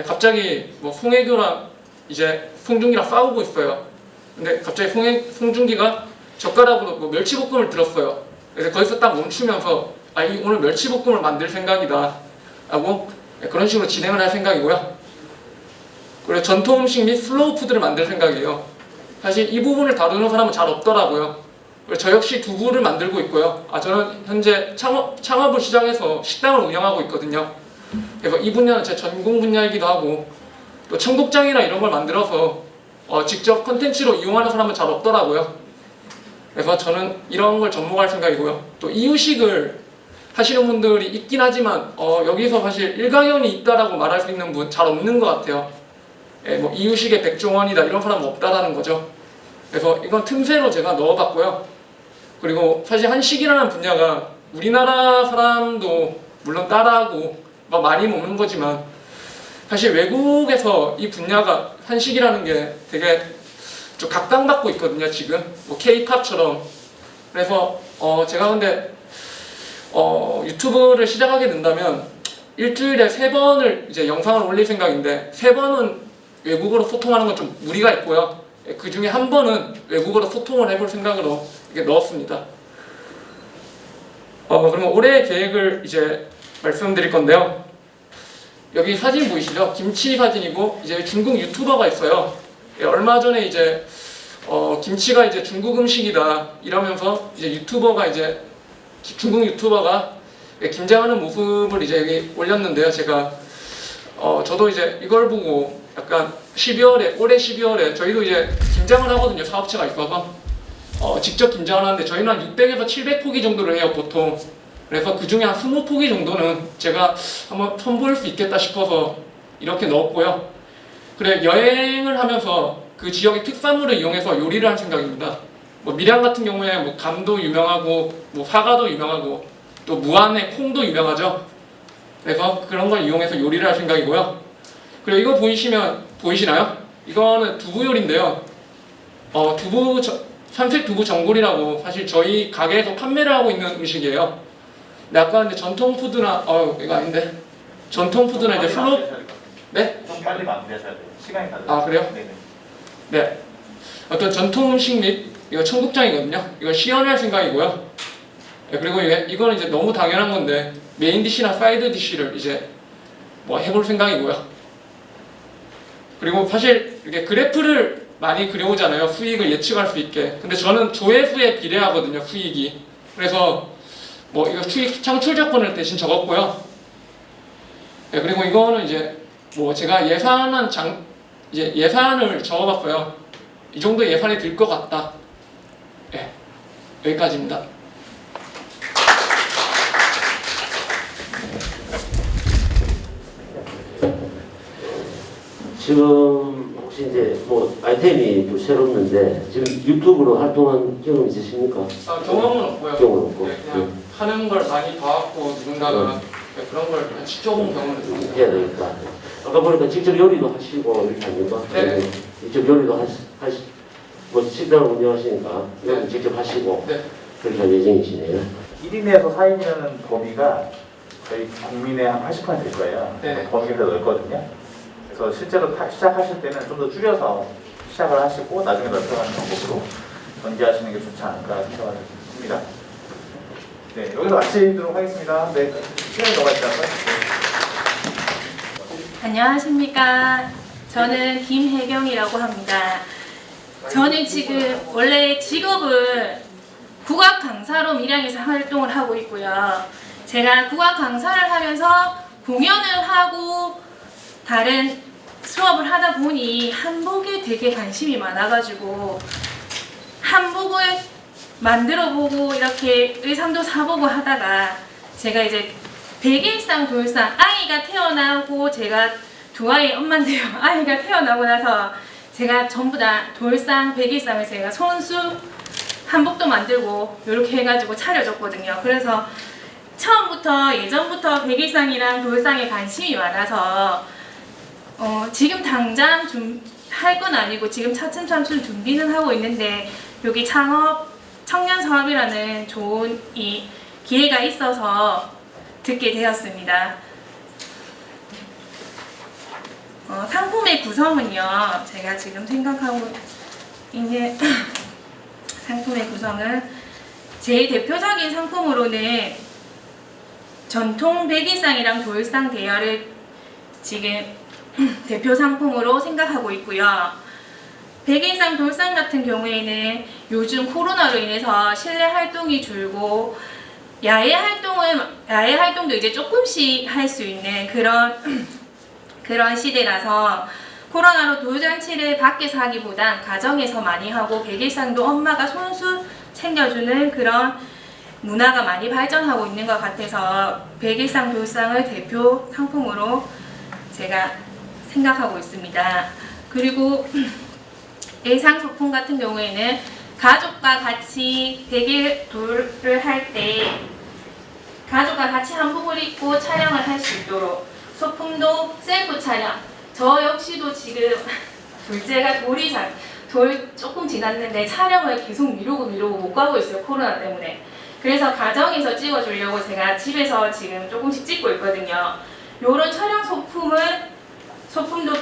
갑자기 뭐 송혜교랑 이제 송중기랑 싸우고 있어요. 근데 갑자기 송중기가 젓가락으로 뭐 멸치볶음을 들었어요. 그래서 거기서 딱 멈추면서 오늘 멸치볶음을 만들 생각이다 라고 그런 식으로 진행을 할 생각이고요. 그리고 전통 음식 및 슬로우 푸드를 만들 생각이에요. 사실 이 부분을 다루는 사람은 잘 없더라고요. 그리고 저 역시 두부를 만들고 있고요. 저는 현재 창업을 시작해서 식당을 운영하고 있거든요. 그래서 이 분야는 제 전공 분야이기도 하고 또 청국장이나 이런 걸 만들어서 직접 컨텐츠로 이용하는 사람은 잘 없더라고요. 그래서 저는 이런 걸 접목할 생각이고요. 또 이유식을 하시는 분들이 있긴 하지만 여기서 사실 일가견이 있다라고 말할 수 있는 분 잘 없는 것 같아요. 뭐 이유식의 백종원이다 이런 사람은 없다라는 거죠. 그래서 이건 틈새로 제가 넣어봤고요. 그리고 사실 한식이라는 분야가 우리나라 사람도 물론 따라하고 막 많이 먹는 거지만 사실 외국에서 이 분야가 한식이라는 게 되게 좀 각광받고 있거든요. 지금 뭐 K-팝처럼. 그래서 제가 근데 유튜브를 시작하게 된다면 일주일에 3번을 이제 영상을 올릴 생각인데 3번은 외국어로 소통하는 건 좀 무리가 있고요. 그 중에 1번은 외국어로 소통을 해볼 생각으로 이렇게 넣었습니다. 그러면 올해 계획을 이제 말씀드릴 건데요. 여기 사진 보이시죠? 김치 사진이고 이제 중국 유튜버가 있어요. 얼마 전에 이제 김치가 이제 중국 음식이다 이러면서 이제 중국 유튜버가 김장하는 모습을 이제 여기 올렸는데요. 제가 저도 이제 이걸 보고 약간 올해 12월에 저희도 이제 김장을 하거든요. 사업체가 있어서 직접 김장을 하는데 저희는 한 600에서 700포기 정도를 해요, 보통. 그래서 그 중에 한 20포기 정도는 제가 한번 선보일 수 있겠다 싶어서 이렇게 넣었고요. 그래 여행을 하면서 그 지역의 특산물을 이용해서 요리를 할 생각입니다. 뭐 밀양 같은 경우에 뭐 감도 유명하고 뭐 사과도 유명하고 또 무안의 콩도 유명하죠. 그래서 그런 걸 이용해서 요리를 할 생각이고요. 그리고 이거 보이시나요? 이거는 두부 요리인데요. 삼색 두부 전골이라고 사실 저희 가게에서 판매를 하고 있는 음식이에요. 근데 아까 근데 전통 푸드나 이거 아닌데 전통 푸드나 이제 슬로 네? 좀 빨리 마무리하셔야 돼요. 시간이 다 그래요? 네네. 네. 어떤 전통 음식 및 이거 청국장이거든요. 이거 시연할 생각이고요. 네, 그리고 이거는 이제 너무 당연한 건데 메인 디시나 사이드 디시를 이제 뭐 해볼 생각이고요. 그리고 사실 이렇게 그래프를 많이 그려오잖아요. 수익을 예측할 수 있게. 근데 저는 조회수에 비례하거든요. 수익이. 그래서 뭐 이거 수익 창출 조건을 대신 적었고요. 네, 그리고 이거는 이제 뭐 제가 예산을 적어봤어요. 이 정도 예산이 들 것 같다. 네, 여기까지입니다. 지금 혹시 이제 뭐 아이템이 또 새롭는데 지금 유튜브로 활동한 경험 있으십니까? 경험은 없고요. 경험은 없고. 네, 그냥 하는 걸 많이 봐왔고 누군가가 그런 걸 지켜본 경험을 있습니다. 해야 되겠다. 아까 보니까 직접 요리도 하시고 이렇게 아닌가? 네. 직접 요리도 뭐 식당을 운영하시니까 요리 직접 하시고 네. 그렇게 할 예정이시네요. 1인에서 4인이라는 범위가 저희 국민의 한 80%일 거예요. 네. 범위가 넓거든요. 그래서 실제로 시작하실 때는 좀 더 줄여서 시작을 하시고 나중에 넓혀가는 방법으로 전개하시는 게 좋지 않을까 생각을 합니다. 네, 여기서 마치도록 하겠습니다. 네, 시간이 너무 많지 않아요? 안녕하십니까. 저는 김혜경이라고 합니다. 저는 지금 원래 직업은 국악 강사로 밀양에서 활동을 하고 있고요. 제가 국악 강사를 하면서 공연을 하고 다른 수업을 하다 보니 한복에 되게 관심이 많아가지고 한복을 만들어보고 이렇게 의상도 사보고 하다가 제가 이제 100일상 돌상 아이가 태어나고 제가 두 아이 엄마인데요. 아이가 태어나고 나서 제가 전부 다 돌상 100일상을 제가 손수 한복도 만들고 이렇게 해가지고 차려줬거든요. 그래서 처음부터 예전부터 100일상이랑 돌상에 관심이 많아서 지금 당장 할 건 아니고 지금 차츰차츰 준비는 하고 있는데 여기 청년 사업이라는 좋은 이 기회가 있어서 듣게 되었습니다. 상품의 구성은요, 제가 지금 생각하고 있는 상품의 구성은 제일 대표적인 상품으로는 전통 백일상이랑 돌상 대여를 지금 대표 상품으로 생각하고 있고요. 백일상 돌상 같은 경우에는 요즘 코로나로 인해서 실내 활동이 줄고 야외 활동도 이제 조금씩 할 수 있는 그런 시대라서 코로나로 돌잔치를 밖에서 하기보단 가정에서 많이 하고 백일상도 엄마가 손수 챙겨주는 그런 문화가 많이 발전하고 있는 것 같아서 백일상 돌상을 대표 상품으로 제가 생각하고 있습니다. 그리고 예상 소품 같은 경우에는 가족과 같이 백일 돌을 할 때 가족과 같이 한복을 입고 촬영을 할 수 있도록 소품도 셀프 촬영. 저 역시도 지금 둘째가 돌 조금 지났는데 촬영을 계속 미루고 못 가고 있어요. 코로나 때문에. 그래서 가정에서 찍어주려고 제가 집에서 지금 조금씩 찍고 있거든요. 요런 촬영 소품도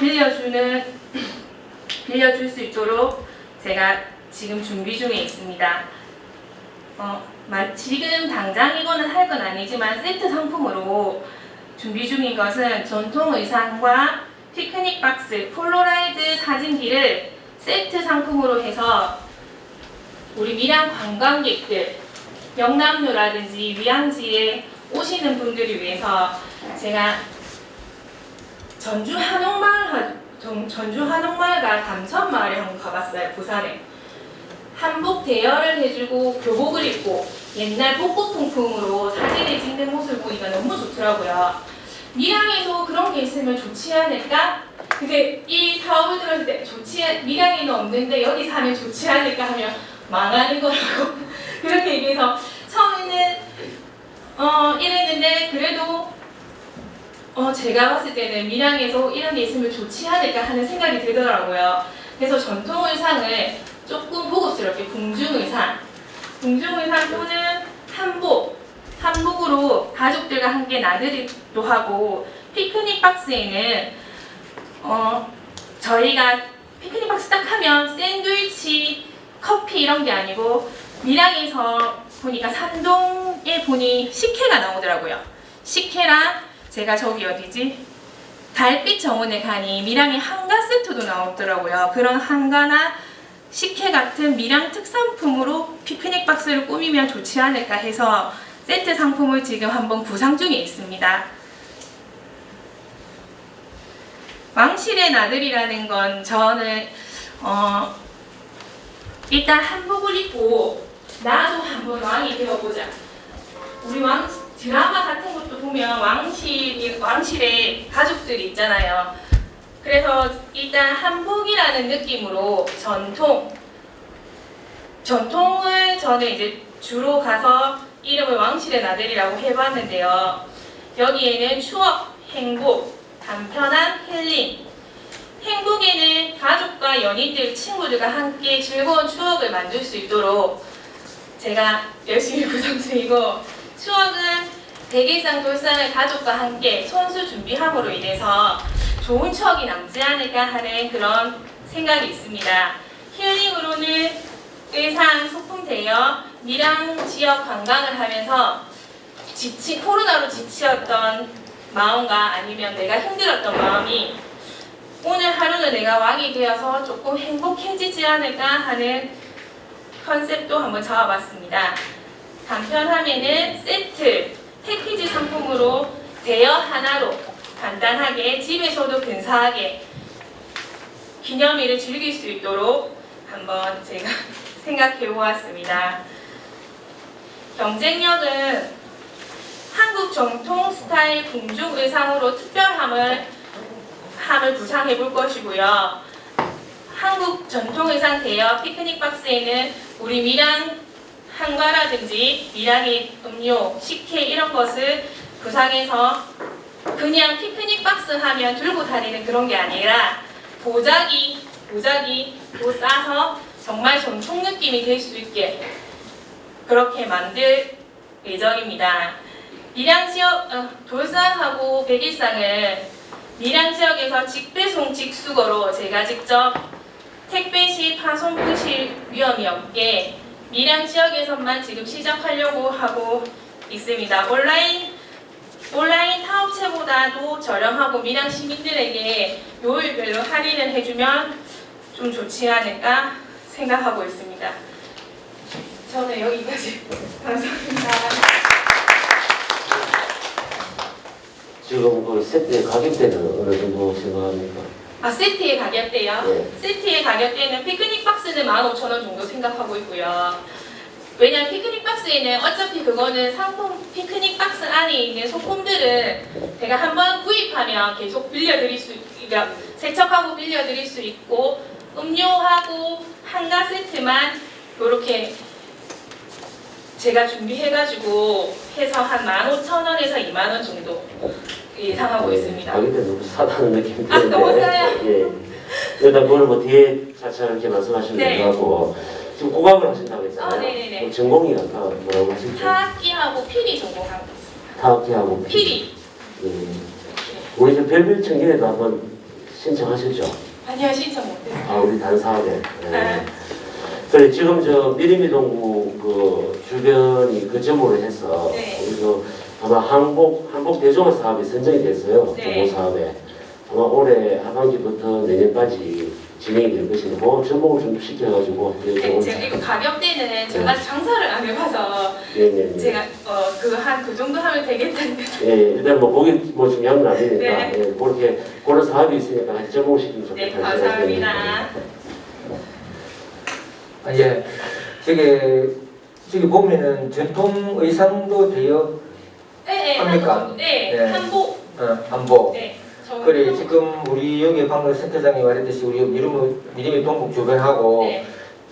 빌려줄 수 있도록 제가 지금 준비 중에 있습니다. 지금 당장 이거는 할 건 아니지만 세트 상품으로 준비 중인 것은 전통 의상과 피크닉 박스, 폴로라이드 사진기를 세트 상품으로 해서 우리 밀양 관광객들, 영남로라든지 위양지에 오시는 분들을 위해서 제가 전주 한옥마을과 감천마을에 한번 가봤어요. 부산에. 한복 대여를 해주고 교복을 입고 옛날 복고풍풍으로 사진을 찍는 모습을 보니까 너무 좋더라고요. 밀양에도 그런 게 있으면 좋지 않을까? 근데 이 사업을 들었을 때 밀양에는 없는데 여기서 하면 좋지 않을까 하면 망하는 거라고 그렇게 얘기해서 처음에는 이랬는데 그래도 제가 봤을 때는 밀양에서 이런 게 있으면 좋지 않을까 하는 생각이 들더라고요. 그래서 전통 의상을 조금 고급스럽게 궁중의상 또는 한복으로 가족들과 함께 나들이도 하고 피크닉 박스에는 저희가 피크닉 박스 딱 하면 샌드위치, 커피 이런 게 아니고 밀양에서 보니까 산동에 보니 식혜가 나오더라고요. 식혜랑 제가 저기 어디지? 달빛 정원에 가니 밀양에 한가 세트도 나오더라고요. 그런 한가나 식혜 같은 밀양 특산품으로 피크닉 박스를 꾸미면 좋지 않을까 해서 세트 상품을 지금 한번 구상 중에 있습니다. 왕실의 나들이라는 건 저는 일단 한복을 입고 나도 한번 왕이 되어보자. 우리 드라마 같은 것도 보면 왕실의 가족들이 있잖아요. 그래서 일단 한복이라는 느낌으로 전통을 저는 이제 주로 가서 이름을 왕실의 나들이라고 해봤는데요. 여기에는 추억, 행복, 간편한 힐링. 행복에는 가족과 연인들, 친구들과 함께 즐거운 추억을 만들 수 있도록 제가 열심히 구성 중이고, 추억은 백일상 돌상을 가족과 함께 손수 준비함으로 인해서 좋은 추억이 남지 않을까 하는 그런 생각이 있습니다. 힐링으로는 의상, 소품 대여, 밀양 지역 관광을 하면서 코로나로 지치었던 마음과 아니면 내가 힘들었던 마음이 오늘 하루는 내가 왕이 되어서 조금 행복해지지 않을까 하는 컨셉도 한번 잡아봤습니다. 간편함에는 세트, 패키지 상품으로 대여 하나로 간단하게 집에서도 근사하게 기념일을 즐길 수 있도록 한번 제가 생각해 보았습니다. 경쟁력은 한국 정통 스타일 궁중 의상으로 특별함을 구상해 볼 것이고요. 한국 전통 의상 대여 피크닉 박스에는 우리 밀양 한과라든지 밀양의 음료, 식혜 이런 것을 구상해서 그냥 피크닉 박스 하면 들고 다니는 그런 게 아니라 보자기 도 싸서 정말 전통 느낌이 될 수 있게 그렇게 만들 예정입니다. 밀양 지역 돌상하고 백일상을 밀양 지역에서 직배송 직수거로 제가 직접 택배 시 파손 부실 위험이 없게 밀양 지역에서만 지금 시작하려고 하고 있습니다. 온라인 타업체보다도 저렴하고 밀양 시민들에게 요일별로 할인을 해주면 좀 좋지 않을까 생각하고 있습니다. 저는 여기까지 감사합니다. 지금 그 세트의 가격대는 어느 정도 생각합니까? 세트의 가격대요? 네. 세트의 가격대는 피크닉 박스는 15,000원 정도 생각하고 있고요. 왜냐면 피크닉 박스에는 어차피 그거는 상품 피크닉 박스 안에 있는 소품들은 제가 한번 구입하면 계속 빌려드릴 수 그러니까 세척하고 빌려드릴 수 있고 음료하고 한가 세트만 이렇게 제가 준비해가지고 해서 한 15,000원에서 20,000원 정도 예상하고 있습니다. 가격대 너무 싸다는 느낌이 드는데. 너무 싸요? 예. 일단 그걸 뭐 뒤에 차차 이렇게 말씀하시면 네. 되고 지금 고강을 하신다고 했잖아요. 네네네. 그럼 전공이 아까 뭐라고 하셨죠? 타악기하고 피리 전공하고 있습니다. 타악기하고 피리. 예. 우리 지금 별별 청년에도 한번 신청하셨죠? 아니요, 신청 못했어요. 우리 다른 사업에. 네. 그래 지금 저 미리미 동구 그 주변이 거점으로 해서 네. 우리도 아마 한복 대종합 사업이 선정이 됐어요. 네. 정보 사업에 아마 올해 하반기부터 내년까지 진행이 될 것인데 그 전복을 좀 시켜가지고 네, 제가 이거 가격대는 제가 장사를 안 해봐서 네네네. 제가 그 정도 하면 되겠다는 예, 일단 뭐 거기 뭐 중요한 건 아니니까 네. 예, 그렇게 그런 사업이 있으니까 같이 전복을 시키면 좋겠다. 네, 감사합니다. 예, 저기 보면은 전통 의상도 되어 네, 합니까? 네, 네. 한복. 한복. 네. 그래 지금 우리 여기 방금 센터장이 말했듯이 우리 미리미 동북 주변하고 네.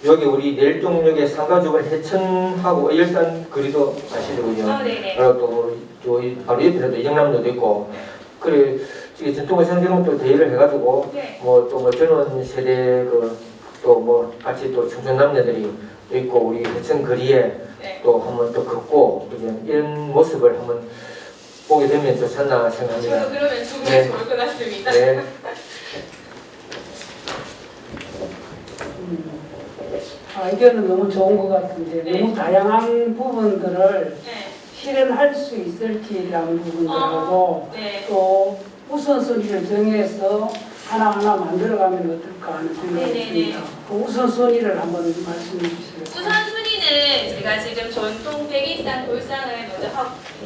여기 우리 내일동역의 상가 주변 해천하고 일단 거리도 아시더군요. 네네. 그리고 또 바로 옆에도 이정남로도 있고 그래 지금 전통 의상 이런 것도 대여를 해가지고 네. 뭐 또 뭐 젊은 세대 또 뭐 같이 또 청춘 남녀들이 있고 우리 해천 거리에 네. 또 한번 또 걷고 이런 모습을 한번 보게 되면 좋지 않나 생각합니다. 저도 그러면 정말 네. 좋을 것 같습니다. 네. 아이디어는 너무 좋은 것 같은데 네. 너무 다양한 부분들을 네. 실현할 수 있을지라는 부분들하고 네. 또 우선순위를 정해서 하나하나 만들어가면 어떨까 하는 생각이 네네네. 듭니다. 그 우선순위를 한번 말씀해 주시겠어요? 우선순위는 제가 지금 전통 백일상 돌상을 먼저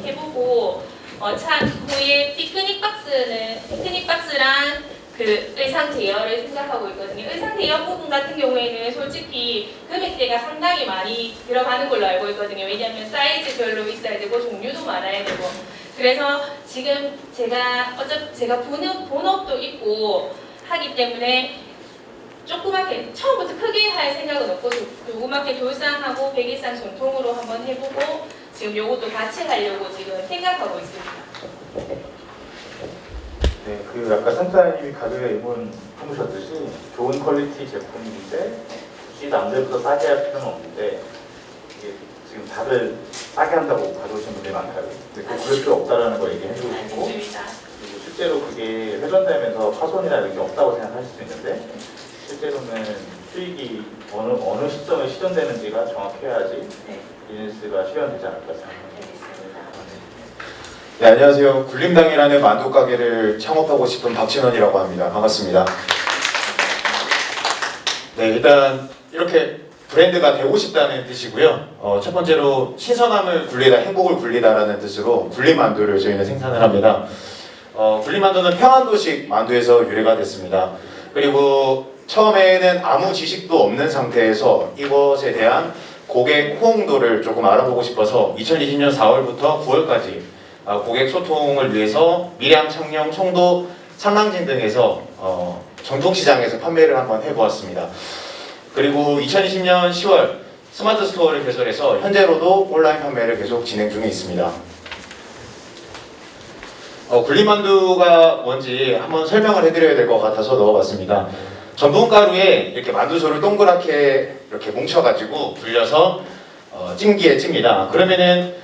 해보고 차후에 피크닉 박스랑 그 의상 대여를 생각하고 있거든요. 의상 대여 부분 같은 경우에는 솔직히 금액대가 상당히 많이 들어가는 걸로 알고 있거든요. 왜냐하면 사이즈별로 있어야 되고 종류도 많아야 되고 그래서 지금 제가 본업도 있고 하기 때문에 조그맣게 처음부터 크게 할 생각은 없고 조그맣게 돌상하고 백일상 전통으로 한번 해보고 지금 요것도 같이 하려고 지금 생각하고 있습니다. 네, 그 아까 센터장님이 가격에 의문 품으셨듯이 좋은 퀄리티 제품인데 굳이 남들보다 싸게 할 필요는 없는데 이게 지금 다들 싸게 한다고 가져오신 분들이 많다고 근데 그럴 필요 없다라는 거 얘기해 주고 싶고 알겠습니다. 그리고 실제로 그게 회전되면서 파손이나 이런 게 없다고 생각하실 수 있는데 실제로는 수익이 어느 시점에 실현되는지가 정확해야지 네. 비즈니스가 실현되지 않을까 생각합니다. 네, 안녕하세요. 굴림당이라는 만두 가게를 창업하고 싶은 박진원이라고 합니다. 반갑습니다. 네, 일단 이렇게 브랜드가 되고 싶다는 뜻이고요. 첫 번째로 신선함을 굴리다, 행복을 굴리다라는 뜻으로 굴림만두를 저희는 생산을 합니다. 굴림만두는 평안도식 만두에서 유래가 됐습니다. 그리고 처음에는 아무 지식도 없는 상태에서 이것에 대한 고객 호응도를 조금 알아보고 싶어서 2020년 4월부터 9월까지 고객 소통을 위해서 밀양, 창녕, 청도, 상랑진 등에서 전통시장에서 판매를 한번 해보았습니다. 그리고 2020년 10월 스마트 스토어를 개설해서 현재로도 온라인 판매를 계속 진행 중에 있습니다. 굴림만두가 뭔지 한번 설명을 해드려야 될 것 같아서 넣어봤습니다. 전분가루에 이렇게 만두소를 동그랗게 이렇게 뭉쳐가지고 불려서 찜기에 찝니다. 그러면은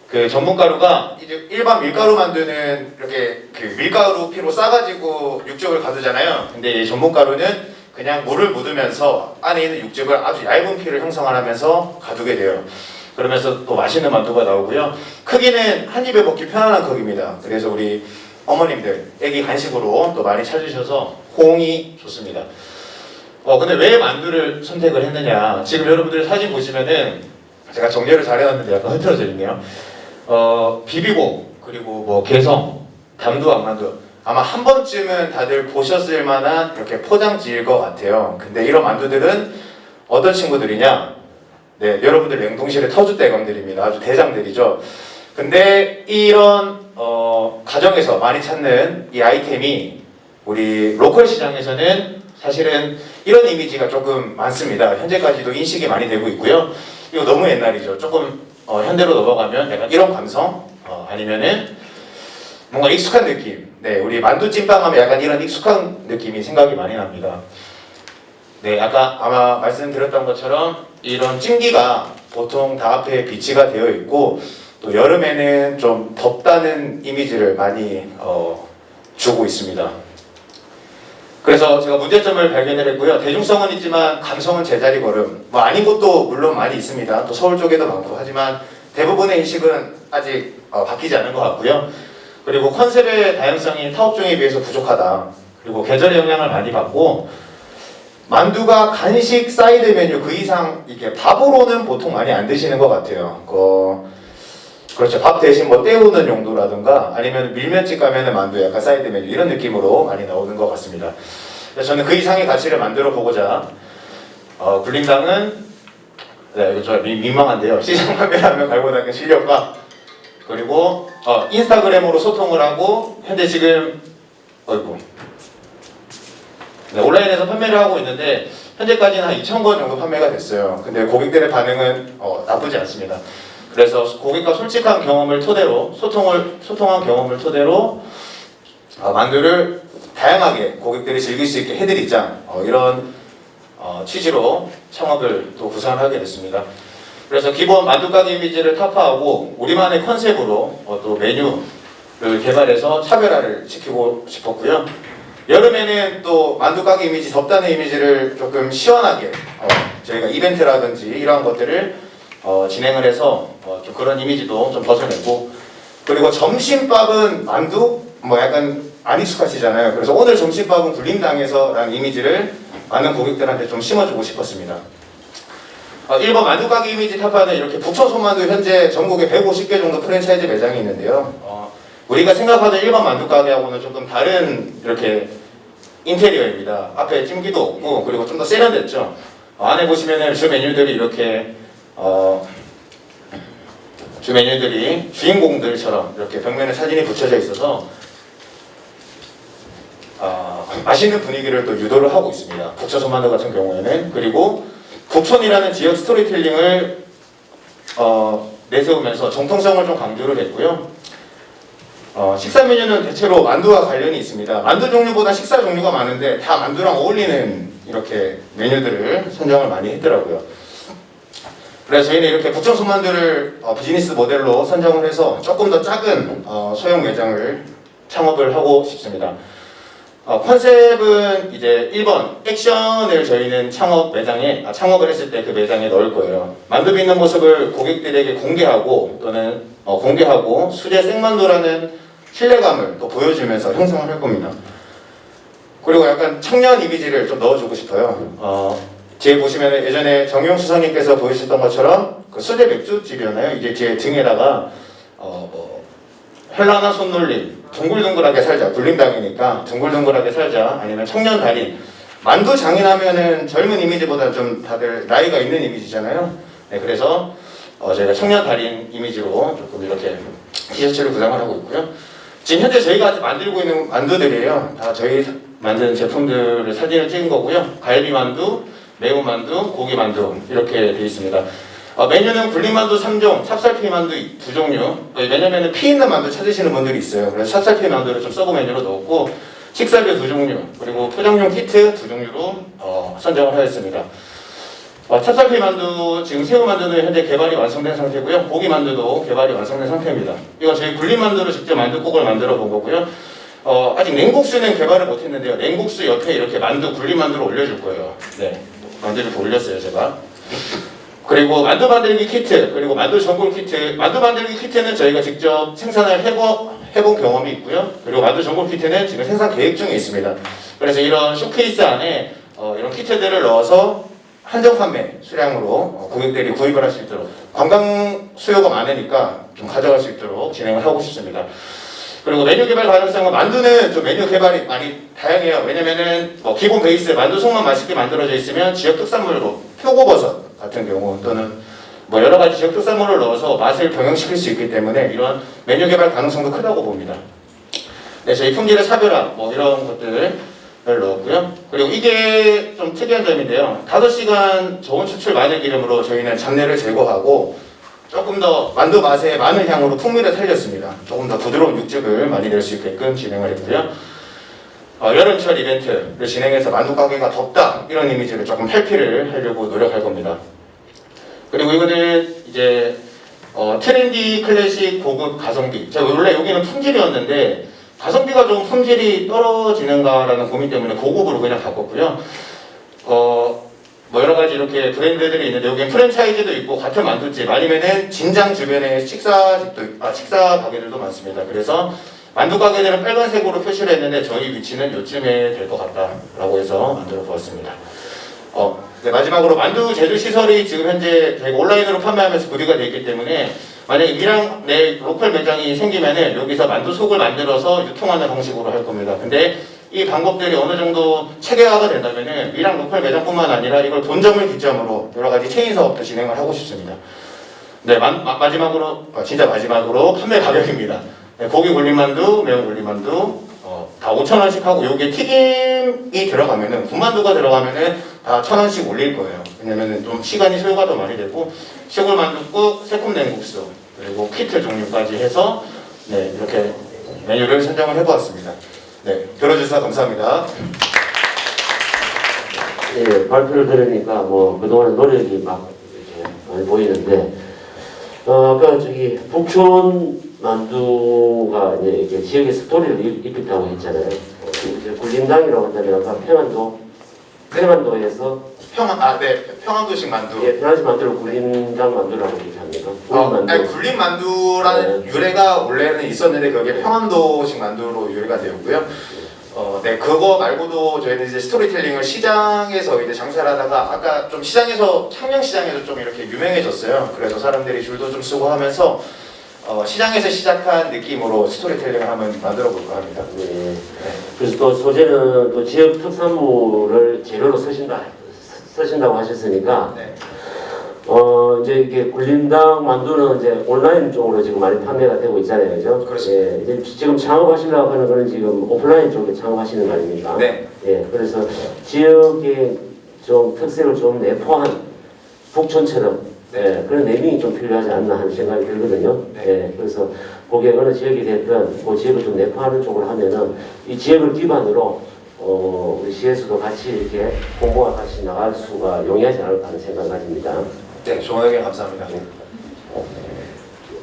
그 전분가루가 이제 일반 밀가루 만두는 이렇게 그 밀가루 피로 싸가지고 육즙을 가두잖아요. 근데 이 전분가루는 그냥 물을 묻으면서 안에 있는 육즙을 아주 얇은 피를 형성하면서 가두게 돼요. 그러면서 또 맛있는 만두가 나오고요. 크기는 한 입에 먹기 편안한 크기입니다. 그래서 우리 어머님들 애기 간식으로 또 많이 찾으셔서 호응이 좋습니다. 근데 왜 만두를 선택을 했느냐? 지금 여러분들 사진 보시면은 제가 정리를 잘 해놨는데 약간 흐트러져 있네요. 비비고 그리고 뭐 개성, 담두왕 만두 아마 한 번쯤은 다들 보셨을 만한 이렇게 포장지일 것 같아요. 근데 이런 만두들은 어떤 친구들이냐? 네, 여러분들 냉동실의 터줏대감들입니다. 아주 대장들이죠. 근데 이런 가정에서 많이 찾는 이 아이템이 우리 로컬 시장에서는 사실은 이런 이미지가 조금 많습니다. 현재까지도 인식이 많이 되고 있고요. 이거 너무 옛날이죠. 조금 현대로 넘어가면 약간 이런 감성 아니면은 뭔가 익숙한 느낌. 네, 우리 만두찐빵 하면 약간 이런 익숙한 느낌이 생각이 많이 납니다. 네, 아까 아마 말씀드렸던 것처럼 이런 찜기가 보통 다 앞에 비치가 되어 있고 또 여름에는 좀 덥다는 이미지를 많이 주고 있습니다. 그래서 제가 문제점을 발견을 했고요. 대중성은 있지만 감성은 제자리 걸음. 뭐 아닌 것도 물론 많이 있습니다. 또 서울 쪽에도 많고 하지만 대부분의 인식은 아직 바뀌지 않은 것 같고요. 그리고 컨셉의 다양성이 타업종에 비해서 부족하다. 그리고 계절의 영향을 많이 받고 만두가 간식 사이드 메뉴 그 이상 이게 밥으로는 보통 많이 안 드시는 것 같아요. 그렇죠. 밥 대신 뭐 때우는 용도라든가 아니면 밀면집 가면은 만두 약간 사이드 메뉴 이런 느낌으로 많이 나오는 것 같습니다. 그래서 저는 그 이상의 가치를 만들어 보고자 굴림당은 네, 이거 좀 민망한데요. 시장 판매하면 갈고 닦은 실력과 그리고 인스타그램으로 소통을 하고 현재 지금 네, 온라인에서 판매를 하고 있는데 현재까지는 한 2,000건 정도 판매가 됐어요. 근데 고객들의 반응은 나쁘지 않습니다. 그래서 고객과 솔직한 경험을 토대로 소통한 경험을 토대로 만두를 다양하게 고객들이 즐길 수 있게 해드리자 이런 취지로 창업을 또 구상을 하게 됐습니다. 그래서 기본 만두가게 이미지를 타파하고 우리만의 컨셉으로 또 메뉴를 개발해서 차별화를 시키고 싶었고요. 여름에는 또 만두가게 이미지, 덥다는 이미지를 조금 시원하게 저희가 이벤트라든지 이러한 것들을 진행을 해서 좀 그런 이미지도 좀 벗어내고 그리고 점심밥은 만두? 뭐 약간 안 익숙하시잖아요. 그래서 오늘 점심밥은 굴림당에서 라는 이미지를 많은 고객들한테 좀 심어주고 싶었습니다. 1번 만두가게 이미지 타파는 이렇게 북촌 손만두 현재 전국에 150개 정도 프랜차이즈 매장이 있는데요. 우리가 생각하던 일반 만두가게하고는 조금 다른 이렇게 인테리어입니다. 앞에 찜기도 없고 그리고 좀 더 세련됐죠. 안에 보시면은 주 메뉴들이 이렇게 주인공들처럼 이렇게 벽면에 사진이 붙여져 있어서 맛있는 분위기를 또 유도를 하고 있습니다. 북촌 손만두 같은 경우에는 그리고 북촌이라는 지역 스토리텔링을 내세우면서 정통성을 좀 강조를 했고요. 식사 메뉴는 대체로 만두와 관련이 있습니다. 만두 종류보다 식사 종류가 많은데 다 만두랑 어울리는 이렇게 메뉴들을 선정을 많이 했더라고요. 그래서 저희는 이렇게 북촌 손만두를 비즈니스 모델로 선정을 해서 조금 더 작은 소형 매장을 창업을 하고 싶습니다. 컨셉은 이제 1번 액션을 저희는 창업을 했을 때 그 매장에 넣을 거예요. 만두 빚는 모습을 고객들에게 공개하고 또는 공개하고 수제 생만두라는 신뢰감을 또 보여주면서 형성을 할 겁니다. 그리고 약간 청년 이미지를 좀 넣어주고 싶어요. 제 보시면 예전에 정용 수석님께서 보여주셨던 것처럼 그 수제 맥주집이었나요? 이제 제 등에다가 현란한 손놀림, 둥글둥글하게 살자, 굴림당이니까 둥글둥글하게 살자, 아니면 청년 달인, 만두 장인하면은 젊은 이미지보다 좀 다들 나이가 있는 이미지잖아요. 네, 그래서 저희가 청년 달인 이미지로 조금 이렇게 티셔츠를 구상을 하고 있고요. 지금 현재 저희가 만들고 있는 만두들이에요. 다 저희 만든 제품들을 사진을 찍은 거고요. 갈비만두, 매운만두, 고기만두 이렇게 되어 있습니다. 메뉴는 굴림만두 3종, 찹쌀피만두 2종류. 왜냐면 피 있는 만두 찾으시는 분들이 있어요. 그래서 찹쌀피만두를 좀 서브 메뉴로 넣었고 식사류 2종류, 그리고 포장용 키트 2종류로 선정을 하였습니다. 찹쌀피만두, 지금 새우만두는 현재 개발이 완성된 상태고요. 고기만두도 개발이 완성된 상태입니다. 이거 저희 굴림만두를 직접 만두국을 만들어 본 거고요. 아직 냉국수는 개발을 못했는데요. 냉국수 옆에 이렇게 만두, 굴림만두를 올려줄 거예요. 네, 만두를 올렸어요 제가. 그리고 만두 만들기 키트, 그리고 만두 전골 키트. 만두 만들기 키트는 저희가 직접 생산을 해본 경험이 있고요. 그리고 만두 전골 키트는 지금 생산 계획 중에 있습니다. 그래서 이런 쇼케이스 안에 이런 키트들을 넣어서 한정 판매 수량으로 고객들이 구입을 할 수 있도록, 관광 수요가 많으니까 좀 가져갈 수 있도록 진행을 하고 싶습니다. 그리고 메뉴 개발 가능성은, 만두는 좀 메뉴 개발이 많이 다양해요. 왜냐면은 기본 베이스 만두 속만 맛있게 만들어져 있으면 지역 특산물로 표고버섯 같은 경우 또는 여러 가지 지역 특산물을 넣어서 맛을 병행시킬 수 있기 때문에 이런 메뉴 개발 가능성도 크다고 봅니다. 네, 저희 품질의 차별화 이런 것들을 넣었고요. 그리고 이게 좀 특이한 점인데요. 5시간 저온 추출 마늘 기름으로 저희는 잡내를 제거하고 조금 더 만두 맛의 마늘 향으로 풍미를 살렸습니다. 조금 더 부드러운 육즙을 많이 낼 수 있게끔 진행을 했고요. 여름철 이벤트를 진행해서 만두 가게가 덥다 이런 이미지를 조금 탈피를 하려고 노력할 겁니다. 그리고 이거는 이제 트렌디 클래식 고급 가성비. 제가 원래 여기는 품질이었는데 가성비가 좀 품질이 떨어지는가라는 고민 때문에 고급으로 그냥 바꿨고요. 여러 가지 이렇게 브랜드들이 있는데 여기는 프랜차이즈도 있고 같은 만두집 아니면은 진장 주변에 식사 가게들도 많습니다. 그래서 만두 가게들은 빨간색으로 표시를 했는데 저희 위치는 요쯤에 될 것 같다라고 해서 만들어 보았습니다. 네, 마지막으로 만두 제조 시설이 지금 현재 저희가 온라인으로 판매하면서 구비가 되어 있기 때문에 만약에 미랑 내 로컬 매장이 생기면은 여기서 만두 속을 만들어서 유통하는 방식으로 할 겁니다. 근데 이 방법들이 어느 정도 체계화가 된다면은 미랑 로컬 매장뿐만 아니라 이걸 본점을 기점으로 여러 가지 체인 사업도 진행을 하고 싶습니다. 네, 마지막으로 진짜 마지막으로 판매 가격입니다. 네, 고기 굴림만두, 매운 굴림만두 다 5,000원씩 하고 여기에 튀김이 들어가면은 군만두가 들어가면은 다 1,000원씩 올릴 거예요. 왜냐면은 좀 시간이 소요가 더 많이 되고 시골 만두국, 새콤 냉국수 그리고 키트 종류까지 해서 네, 이렇게 메뉴를 선정을 해보았습니다. 네, 들어주셔서 감사합니다. 예, 발표를 들으니까 그동안 노력이 막 이렇게 많이 보이는데 아까 저기 북촌 만두가 이제 이렇게 지역의 스토리를 입혔다고 했잖아요. 굴림당이라고 한다면 아까 평안도에서 평안도식 만두. 예, 평안도식 만두를 굴림당 만두라고 얘기합니까? 굴림 만두라는 유래가 원래는 있었는데 그게 평안도식 만두로 유래가 되었고요. 네, 그거 말고도 저희는 이제 스토리텔링을 시장에서 이제 장사를 하다가 아까 좀 시장에서 창녕시장에서 좀 이렇게 유명해졌어요. 그래서 사람들이 줄도 좀 쓰고 하면서 시장에서 시작한 느낌으로 스토리텔링을 한번 만들어 볼까 합니다. 네. 그래서 또 소재는 또 지역 특산물을 재료로 쓰신다고 하셨으니까 네. 이제 이게 굴림당 만두는 이제 온라인 쪽으로 지금 많이 판매가 되고 있잖아요, 그죠? 그렇습니다. 예, 이제 지금 창업하시려고 하는 거는 지금 오프라인 쪽에 창업하시는 거 아닙니까? 네. 예, 그래서 지역의 좀 특색을 좀 내포한 북촌처럼 예, 그런 네이밍이 좀 필요하지 않나 하는 생각이 들거든요. 네. 예, 그래서 거기에 어느 지역이 됐든 그 지역을 좀 내포하는 쪽으로 하면은 이 지역을 기반으로 우리 시에서도 같이 이렇게 공부가 같이 나갈 수가 용이하지 않을까 하는 생각을 가집니다. 네, 좋은 의견 감사합니다.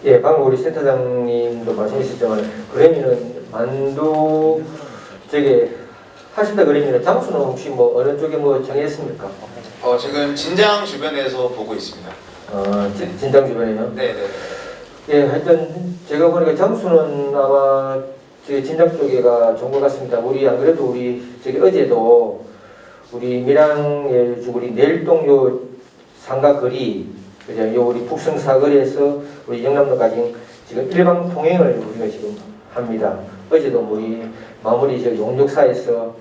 예, 방금 우리 센터장님도 말씀하셨지만 그러면은 만두 저게 하신다 그러면은 장소는 혹시 어느 쪽에 정했습니까? 지금 진장 주변에서 보고 있습니다. 진장 주변에요? 네. 예, 하여튼 제가 보니까 장소는 아마 진장 쪽에가 좋은 것 같습니다. 우리 안 그래도 우리 어제도 우리 밀양의 우리 내일동 상가 거리, 그죠? 우리 북성 사거리에서 우리 영남로까지 지금 일방 통행을 우리가 지금 합니다. 어제도 우리 마무리 용역사에서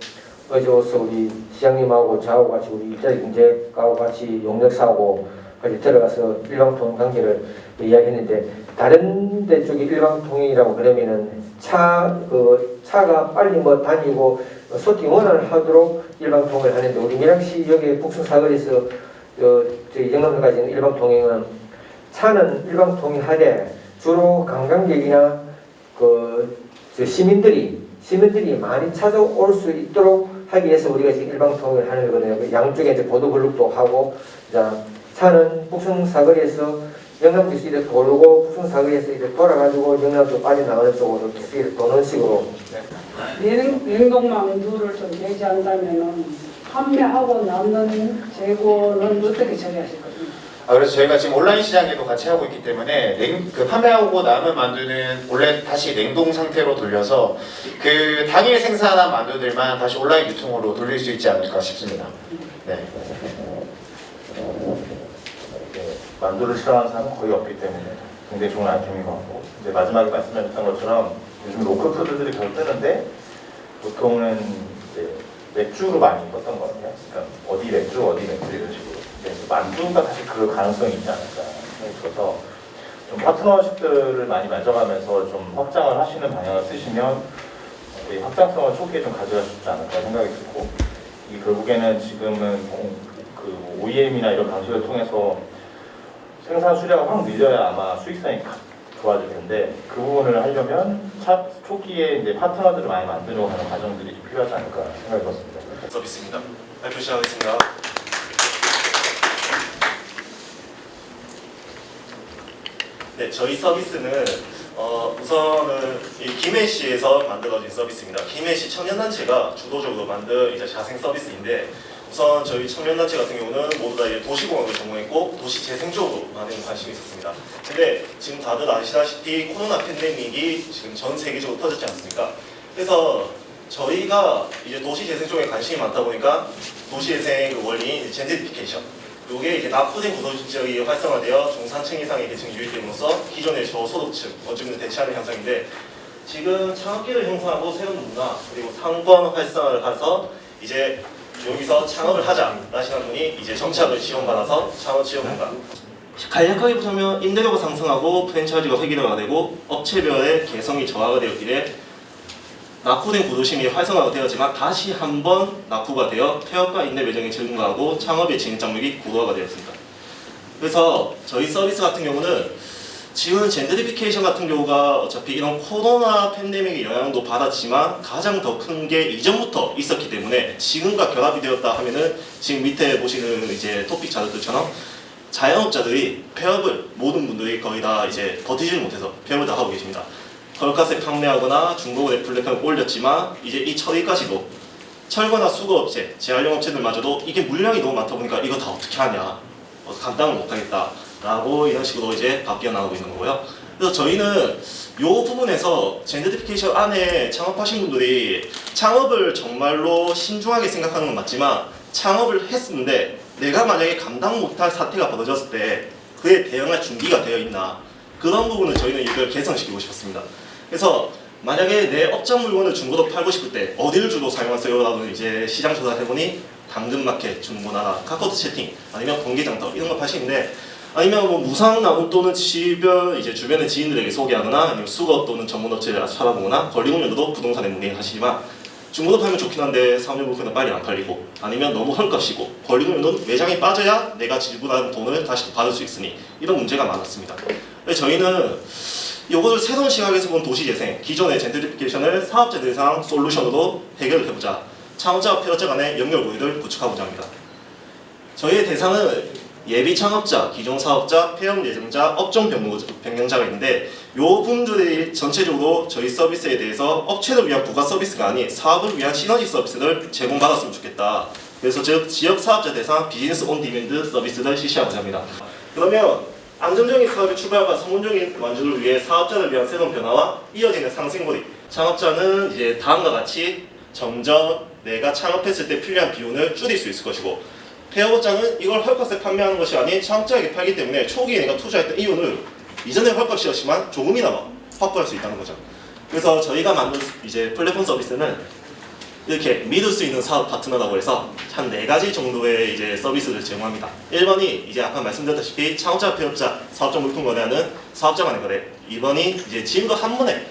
어제 와서 우리 시장님하고 저하고 같이 우리 일자리 경제하고 같이 용역사하고 일방통행까지 들어가서 일방통행 관계를 이야기했는데 다른 데 쪽이 일방통행이라고 그러면은 차가 빨리 뭐 다니고 소팅 원활을 하도록 일방통행을 하는데 우리 밀양시 여기 북sun 사거리에서 저희 영남까지는 일방통행은 차는 일방통행하되 주로 관광객이나 저 시민들이 많이 찾아올 수 있도록 하기 위해서 우리가 지금 일방통행을 하는 거거든요. 그 양쪽에 이제 보도블록도 하고, 차는 북sun 사거리에서 영남도시 이렇게 돌고 북sun 사거리에서 이렇게 돌아가지고 영남도 빠져나가는 쪽으로 계속 이렇게 도는 식으로. 냉동만두를 좀 제시한다면은 판매하고 남는 재고는 어떻게 처리하실 겁니까? 그래서 저희가 지금 온라인 시장에도 같이 하고 있기 때문에 그 판매하고 남은 만두는 원래 다시 냉동 상태로 돌려서 그 당일 생산한 만두들만 다시 온라인 유통으로 돌릴 수 있지 않을까 싶습니다. 네. 만두를 싫어하는 사람은 거의 없기 때문에 굉장히 좋은 아이템인 것 같고, 이제 마지막에 말씀하셨던 것처럼 요즘 로컬 푸드들이 잘 뜨는데 보통은 이제 맥주로 많이 떴던 것 같아요. 그러니까 어디 맥주 이런 식으로. 만두가 사실 그 가능성이 있지 않을까 생각이 들어서 좀 파트너십들을 많이 만져가면서 좀 확장을 하시는 방향을 쓰시면 이 확장성을 초기에 좀 가져갈 수 있지 않을까 생각이 들고, 이 결국에는 지금은 그 OEM이나 이런 방식을 통해서 생산 수량을 확 늘려야 아마 수익성이 좋아질 텐데, 그 부분을 하려면 초기에 이제 파트너들을 많이 만들어 가는 과정들이 좀 필요하지 않을까 생각이 들었습니다. 서비스입니다. 발표 시작하겠습니다. 네, 저희 서비스는 우선은 이 김해시에서 만들어진 서비스입니다. 김해시 청년단체가 주도적으로 만든 이제 자생 서비스인데, 우선 저희 청년단체 같은 경우는 모두 다 이제 도시공학을 전공했고 도시재생 쪽으로 많은 관심이 있었습니다. 근데 지금 다들 아시다시피 코로나 팬데믹이 지금 전 세계적으로 터졌지 않습니까? 그래서 저희가 이제 도시재생 쪽에 관심이 많다 보니까 도시재생의 원리인 젠트리피케이션, 이게 이제 낙후된 구도 지역이 활성화되어 중산층 이상의 계층이 유입됨으로써 기존의 저소득층, 어쩌면 대체하는 현상인데, 지금 창업기를 형성하고 새로운 문화 그리고 상권 활성화를 해서 이제 여기서 창업을 하자 하시는 분이 이제 정착을 지원받아서 창업 지원한다. 간략하게 보자면 임대료가 상승하고 프랜차이즈가 획일화가 되고 업체별의 개성이 저하가 되었기에 낙후된 구도심이 활성화가 되었지만 다시 한번 낙후가 되어 폐업과 임대 매장이 증가하고 창업의 진입 장벽이 고도화가 되었습니다. 그래서 저희 서비스 같은 경우는 지금 젠트리피케이션 같은 경우가 어차피 이런 코로나 팬데믹의 영향도 받았지만 가장 더 큰 게 이전부터 있었기 때문에 지금과 결합이 되었다 하면은 지금 밑에 보시는 이제 토픽 자료들처럼 자영업자들이 폐업을 모든 분들이 거의 다 이제 버티지 못해서 폐업을 다 하고 계십니다. 헐값에 판매하거나 중고거래 플랫폼을 올렸지만 이제 이 처리까지도 철거나 수거업체, 재활용 업체들마저도 이게 물량이 너무 많다 보니까 이거 다 어떻게 하냐, 감당을 못하겠다 라고 이런 식으로 이제 바뀌어 나가고 있는 거고요. 그래서 저희는 이 부분에서 젠트리피케이션 안에 창업하신 분들이 창업을 정말로 신중하게 생각하는 건 맞지만, 창업을 했는데 내가 만약에 감당 못할 사태가 벌어졌을 때 그에 대응할 준비가 되어 있나, 그런 부분을 저희는 이걸 개선시키고 싶었습니다. 그래서 만약에 내 업장 물건을 중고로 팔고 싶을 때 어디를 주로 사용하세요? 라고 이제 시장 조사를 해보니 당근마켓, 중고나라, 카카오톡 채팅, 아니면 공개장터 이런 거 파시는데, 아니면 뭐 무상나눔 또는 주변의 지인들에게 소개하거나, 아니면 수거 또는 전문업체를 찾아보거나, 권리금융도 부동산에 문의를 하시지만 중고로 팔면 좋긴 한데 사업용 물건은 빨리 안 팔리고, 아니면 너무 헐값이고, 권리금융도 매장에 빠져야 내가 지불한 돈을 다시 받을 수 있으니 이런 문제가 많았습니다. 저희는 이것을 새로운 시각에서 본 도시재생, 기존의 젠트리피케이션을 사업자 대상 솔루션으로 해결을 해보자, 창업자와 폐업자 간의 연결고리를 구축하고자 합니다. 저희의 대상은 예비 창업자, 기존 사업자, 폐업 예정자, 업종 변경자가 있는데, 이 분들이 전체적으로 저희 서비스에 대해서 업체를 위한 부가 서비스가 아닌 사업을 위한 시너지 서비스를 제공받았으면 좋겠다. 그래서 즉 지역 사업자 대상 비즈니스 온 디맨드 서비스를 실시하고자 합니다. 그러면 안정적인 사업의 출발과 성공적인 완주를 위해 사업자를 위한 새로운 변화와 이어지는 상생고리, 창업자는 이제 다음과 같이 점점 내가 창업했을 때 필요한 비용을 줄일 수 있을 것이고, 폐업업자는 이걸 헐값에 판매하는 것이 아닌 창업자에게 팔기 때문에 초기에 내가 투자했던 이윤을 이전에 헐값이었지만 조금이나마 확보할 수 있다는 거죠. 그래서 저희가 만든 이제 플랫폼 서비스는 이렇게 믿을 수 있는 사업 파트너라고 해서 한 4가지 정도의 이제 서비스를 제공합니다. 1번이 이제 아까 말씀드렸다시피 창업자, 폐업자, 사업자 물품 거래하는 사업자 간의 거래. 2번이 이제 지금과 한 번에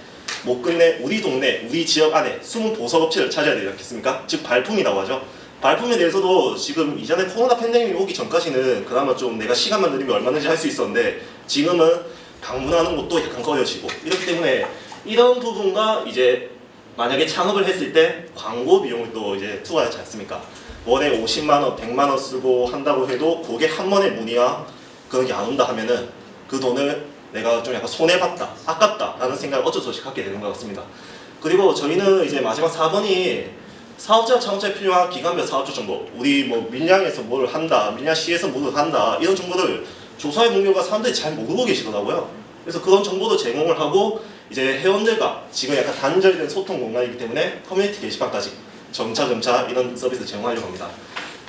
못 끝내 우리 동네, 우리 지역 안에 숨은 보석업체를 찾아야 되지 않겠습니까? 즉 발품이라고 하죠. 발품에 대해서도 지금 이전에 코로나 팬데믹이 오기 전까지는 그나마 좀 내가 시간만 들이면 얼마든지 할 수 있었는데 지금은 방문하는 것도 약간 꺼려지고 이렇기 때문에 이런 부분과 이제 만약에 창업을 했을 때 광고 비용을 또 이제 투하하지 않습니까? 월에 50만 원, 100만 원 쓰고 한다고 해도 고객 한 번에 문의와 그런 게 안 온다 하면은 그 돈을 내가 좀 약간 손해봤다, 아깝다 라는 생각을 어쩔 수 없이 갖게 되는 것 같습니다. 그리고 저희는 이제 마지막 4번이 사업자, 창업자에 필요한 기관별 사업자 정보, 우리 뭐 밀양에서 뭘 한다, 밀양시에서 뭘 한다 이런 정보를 조사의 목표가 사람들이 잘 모르고 계시더라고요. 그래서 그런 정보도 제공을 하고 이제 회원들과 지금 약간 단절된 소통 공간이기 때문에 커뮤니티 게시판까지 점차 이런 서비스 제공하려고 합니다.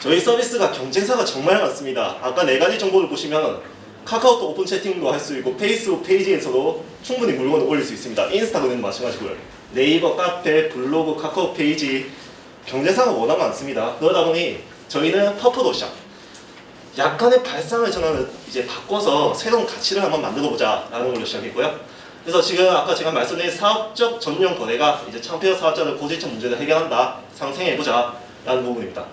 저희 서비스가 경쟁사가 정말 많습니다. 아까 4가지 정보를 보시면 카카오톡 오픈 채팅도 할 수 있고 페이스북 페이지에서도 충분히 물건을 올릴 수 있습니다. 인스타그램도 마찬가지고요. 네이버, 카페, 블로그, 카카오 페이지 경쟁사가 워낙 많습니다. 그러다 보니 저희는 퍼프도샵 약간의 발상의 전환을 이제 바꿔서 새로운 가치를 한번 만들어보자 라는 걸로 시작했고요. 그래서 지금 아까 제가 말씀드린 사업적 전용 거래가 이제 창피한 사업자들 고질적 문제를 해결한다, 상생해보자 라는 부분입니다.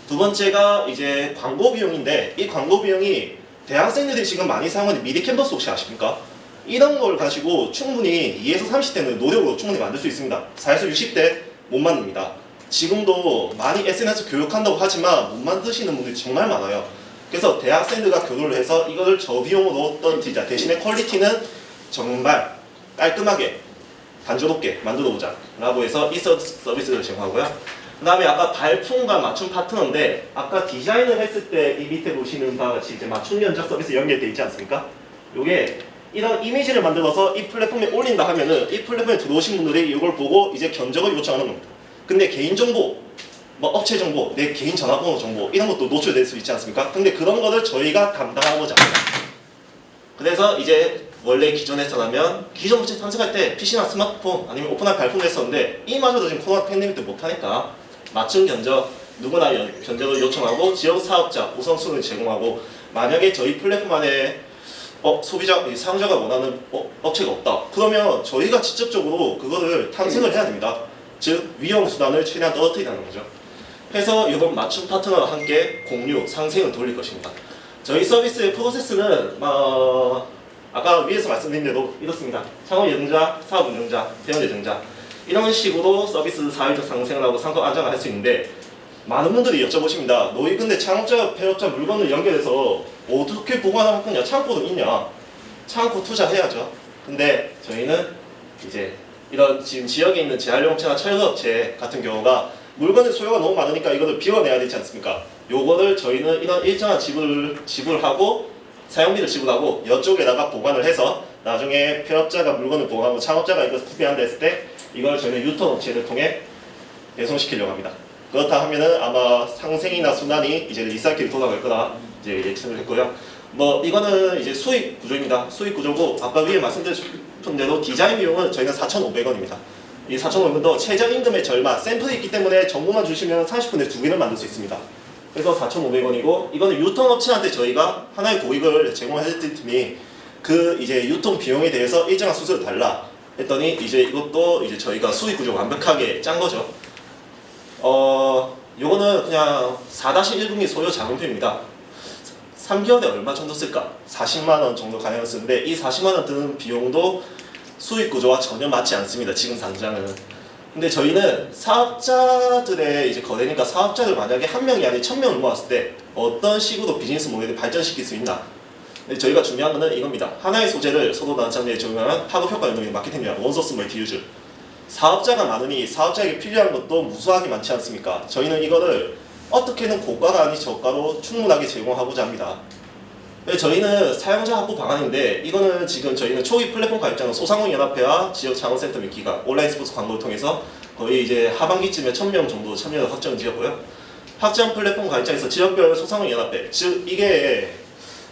두 번째가 이제 광고 비용인데 이 광고 비용이 대학생들이 지금 많이 사용하는 미리 캔버스 혹시 아십니까? 이런 걸 가지고 충분히 2에서 30대는 노력으로 충분히 만들 수 있습니다. 4에서 60대 못 만듭니다. 지금도 많이 SNS 교육한다고 하지만 못 만드시는 분들이 정말 많아요. 그래서 대학생들과 교류를 해서 이거를 저비용으로 떨어뜨리자. 대신에 퀄리티는 정말 깔끔하게 단조롭게 만들어보자 라고 해서 이 서비스를 제공하고요. 그 다음에 아까 발품과 맞춤 파트너인데 아까 디자인을 했을 때 이 밑에 보시는 바와 같이 이제 맞춤 견적 서비스 연결되어 있지 않습니까? 요게 이런 이미지를 만들어서 이 플랫폼에 올린다 하면은 이 플랫폼에 들어오신 분들이 이걸 보고 이제 견적을 요청하는 겁니다. 근데 개인정보, 뭐 업체 정보, 내 개인 전화번호 정보 이런 것도 노출될 수 있지 않습니까? 근데 그런 거를 저희가 담당하고자 합니다. 그래서 이제 원래 기존에 했었다면 기존 업체 탐색할 때 PC나 스마트폰 아니면 오픈한 발품을 했었는데 이마저도 지금 코로나 팬데믹 때 못하니까 맞춤 견적 누구나 견적을 요청하고 지역 사업자 우선순위를 제공하고 만약에 저희 플랫폼 안에 소비자, 사용자가 원하는 업체가 없다 그러면 저희가 직접적으로 그거를 탐색을 해야 됩니다. 즉 위험 수단을 최대한 떨어뜨리는 거죠. 해서 이번 맞춤 파트너와 함께 공유, 상생을 돌릴 것입니다. 저희 서비스의 프로세스는 아까 위에서 말씀드린 대로 이렇습니다. 창업 예정자, 사업 운영자, 대원 예정자 이런 식으로 서비스 사회적 상생을 하고 상권 안정을 할 수 있는데 많은 분들이 여쭤보십니다. 너희 근데 창업자, 폐업자 물건을 연결해서 어떻게 보관할 거냐? 창고는 있냐? 창고 투자해야죠. 근데 저희는 이제 이런 지금 지역에 있는 재활용업체나 철거업체 같은 경우가 물건의 소요가 너무 많으니까 이거를 비워내야 되지 않습니까? 요거를 저희는 이런 일정한 지불하고 사용비를 지불하고 이쪽에다가 보관을 해서 나중에 폐업자가 물건을 보관하고 창업자가 이걸 구매한다 했을 때 이걸 저희는 유통업체를 통해 배송시키려고 합니다. 그렇다 하면은 아마 상생이나 순환이 이제 리사이클 돌아갈 거다 이제 예측을 했고요. 뭐 이거는 이제 수익 구조입니다. 수익 구조고 아까 위에 말씀드린 대로 디자인 비용은 저희는 4,500원입니다. 이 4,500원도 최저임금의 절반 샘플이 있기 때문에 정보만 주시면 30분에 2개를 만들 수 있습니다. 그래서 4,500원이고 이거는 유통업체한테 저희가 하나의 고객을 제공해줄 테니 그 이제 유통 비용에 대해서 일정한 수수료를 달라 했더니 이제 이것도 이제 저희가 수익 구조 완벽하게 짠 거죠. 요거는 그냥 4-1금리 소요 자금표입니다. 3개월에 얼마 정도 쓸까? 40만 원 정도 가량을 쓰는데 이 40만 원 드는 비용도 수익 구조와 전혀 맞지 않습니다. 지금 당장은. 근데 저희는 사업자들의 이제 거래니까 사업자들 만약에 한 명이 아닌 1000명을 모았을 때 어떤 식으로 비즈니스 모델을 발전시킬 수 있나? 근데 저희가 중요한 거는 이겁니다. 하나의 소재를 서로 나누자에 적용하면 파급 효과 연동의 마케팅이야. 원소스 멀티 유즈. 사업자가 많으니 사업자에게 필요한 것도 무수하게 많지 않습니까? 저희는 이거를 어떻게든 고가가 아닌 저가로 충분하게 제공하고자 합니다. 저희는 사용자 확보 방안인데 이거는 지금 저희는 초기 플랫폼 가입자는 소상공인연합회와 지역 창업센터 및 기관, 온라인 스포츠 광고를 통해서 거의 이제 하반기쯤에 1000명 정도 참여를 확정을 지었고요. 확정 플랫폼 가입자에서 지역별 소상공인연합회, 즉 이게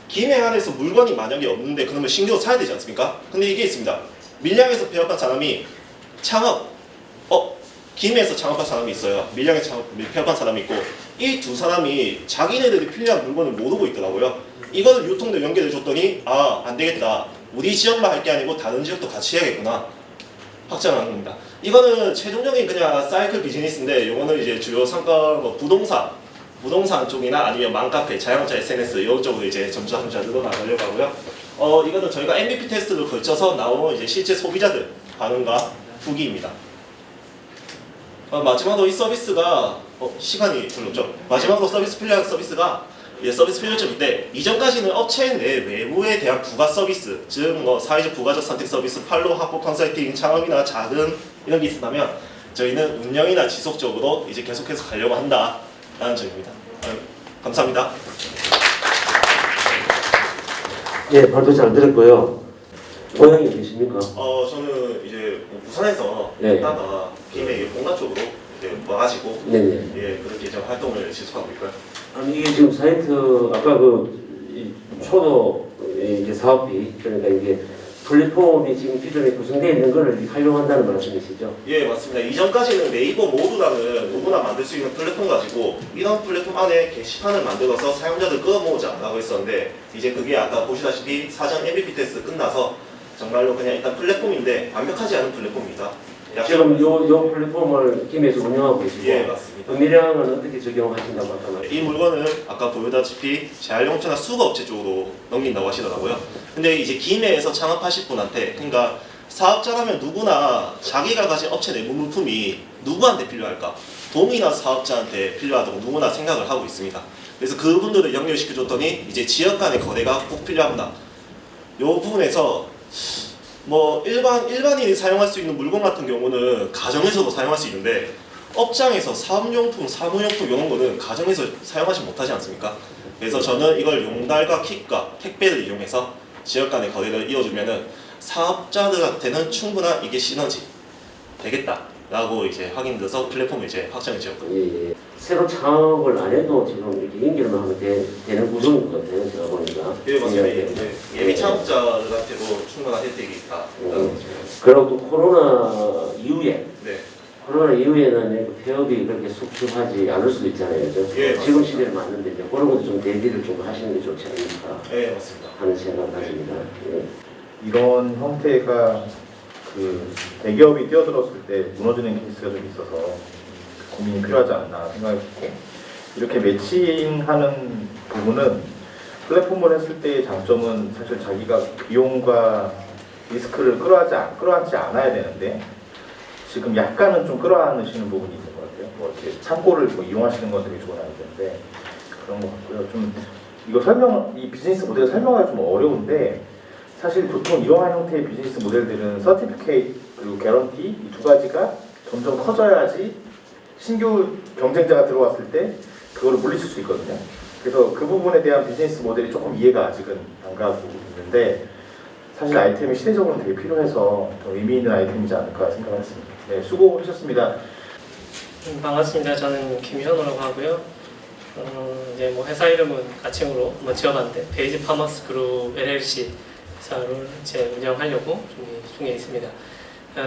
기행 안에서 물건이 만약에 없는데 그러면 신규로 사야 되지 않습니까? 근데 이게 있습니다. 밀양에서 폐업한 사람이 창업, 김해에서 창업한 사람이 있어요. 밀양에서 창업한 사람이 있고 이 두 사람이 자기네들이 필요한 물건을 모르고 있더라고요. 이거를 유통도 연결해 줬더니 아, 안 되겠다. 우리 지역만 할 게 아니고 다른 지역도 같이 해야겠구나. 확장하는 겁니다. 이거는 최종적인 그냥 사이클 비즈니스인데 이거는 이제 주요 상권 뭐 부동산 쪽이나 아니면 맘카페, 자영업자 SNS 이쪽으로 이제 점점 늘어나가려고 하고요. 이거는 저희가 MVP 테스트를 거쳐서 나온 이제 실제 소비자들 반응과 후기입니다. 마지막으로 이 서비스가 시간이 별로죠. 마지막으로 서비스 필요한 서비스가 서비스 필요점인데 이전까지는 업체 내 외부에 대한 부가 서비스, 즉 뭐 사회적 부가적 선택 서비스, 팔로우, 확보, 컨설팅, 창업이나 자금 이런 게 있었다면 저희는 운영이나 지속적으로 이제 계속해서 가려고 한다라는 점입니다. 감사합니다. 예, 발표 잘 들었고요. 고향이 계십니까? 저는 이제 부산에서 네. 있다가 김해 본가 쪽으로 이제 와가지고 네네. 예 그렇게 이제 활동을 지속하고 있고요. 아니 이게 지금 사이트 아까 초도 이제 사업비 그러니까 이게 플랫폼이 지금 기존에 구성되어 있는 것을 활용한다는 말씀이시죠? 예 맞습니다. 이전까지는 네이버 모두라는 누구나 만들 수 있는 플랫폼 가지고 이런 플랫폼 안에 게시판을 만들어서 사용자들 끌어모으자라고 했었는데 이제 그게 아까 보시다시피 사전 MVP 테스트 끝나서 정말로 그냥 일단 플랫폼인데 완벽하지 않은 플랫폼입니다. 지금 요 플랫폼을 김해에서 운영하고 계시고 예 맞습니다. 음미량은 어떻게 적용하신다고 아까 말씀하셨죠? 이 물건을 아까 보여다시피 재활용처나 수거업체 쪽으로 넘긴다고 하시더라고요. 근데 이제 김해에서 창업하실 분한테 그러니까 사업자라면 누구나 자기가 가진 업체 내부 물품이 누구한테 필요할까? 도미나 사업자한테 필요하다고 누구나 생각을 하고 있습니다. 그래서 그분들을 연결시켜줬더니 이제 지역 간의 거래가 꼭 필요합니다. 이 부분에서 뭐 일반인이 사용할 수 있는 물건 같은 경우는 가정에서도 사용할 수 있는데 업장에서 사업용품, 사무용품 이런 거는 가정에서 사용하지 못하지 않습니까? 그래서 저는 이걸 용달과 킥과 택배를 이용해서 지역 간의 거래를 이어주면은 사업자들한테는 충분한 이게 시너지 되겠다라고 이제 확인돼서 플랫폼을 이제 확장을 지었거든요. 예. 새로 창업을 안 해도 지금 이렇게 연결만 하면 되는 구조인 것 같아요. 제가 보니까. 예 맞습니다. 예비 창업자들한테도 충분한 혜택이 있다. 그리고 또 코로나 이후에 네. 코로나 이후에는 폐업이 그렇게 쑥쑥하지 않을 수도 있잖아요. 그죠? 예, 지금 맞습니다. 시대에 맞는데 이제 그런 것도 좀 대비를 좀 하시는 게 좋지 않을까 예 맞습니다. 하는 생각을 가집니다. 예. 이런 형태가 그 대기업이 뛰어들었을 때 무너지는 케이스가 좀 있어서 고민이 필요하지 않나 생각했고 이렇게 매칭하는 부분은 플랫폼을 했을 때의 장점은 사실 자기가 비용과 리스크를 끌어안지 않아야 되는데 지금 약간은 좀 끌어안으시는 부분이 있는 것 같아요. 뭐 이렇게 창고를 뭐 이용하시는 건 되게 좋은 아이디어인데 그런 것 같고요. 좀 이거 이 비즈니스 모델을 설명하기 좀 어려운데 사실 보통 이러한 형태의 비즈니스 모델들은 서티피케이트 그리고 개런티 이 두 가지가 점점 커져야지 신규 경쟁자가 들어왔을 때 그거를 물리칠 수 있거든요. 그래서 그 부분에 대한 비즈니스 모델이 조금 이해가 아직은 안 가고 있는데 사실 아이템이 시대적으로는 되게 필요해서 더 의미 있는 아이템이지 않을까 생각을 했습니다. 네, 수고하셨습니다. 반갑습니다. 저는 김현우라고 하고요. 이제 뭐 회사 이름은 가칭으로 한번 지어봤는데 베이지 파머스 그룹 LLC 회사를 이제 운영하려고 준비 중에 있습니다.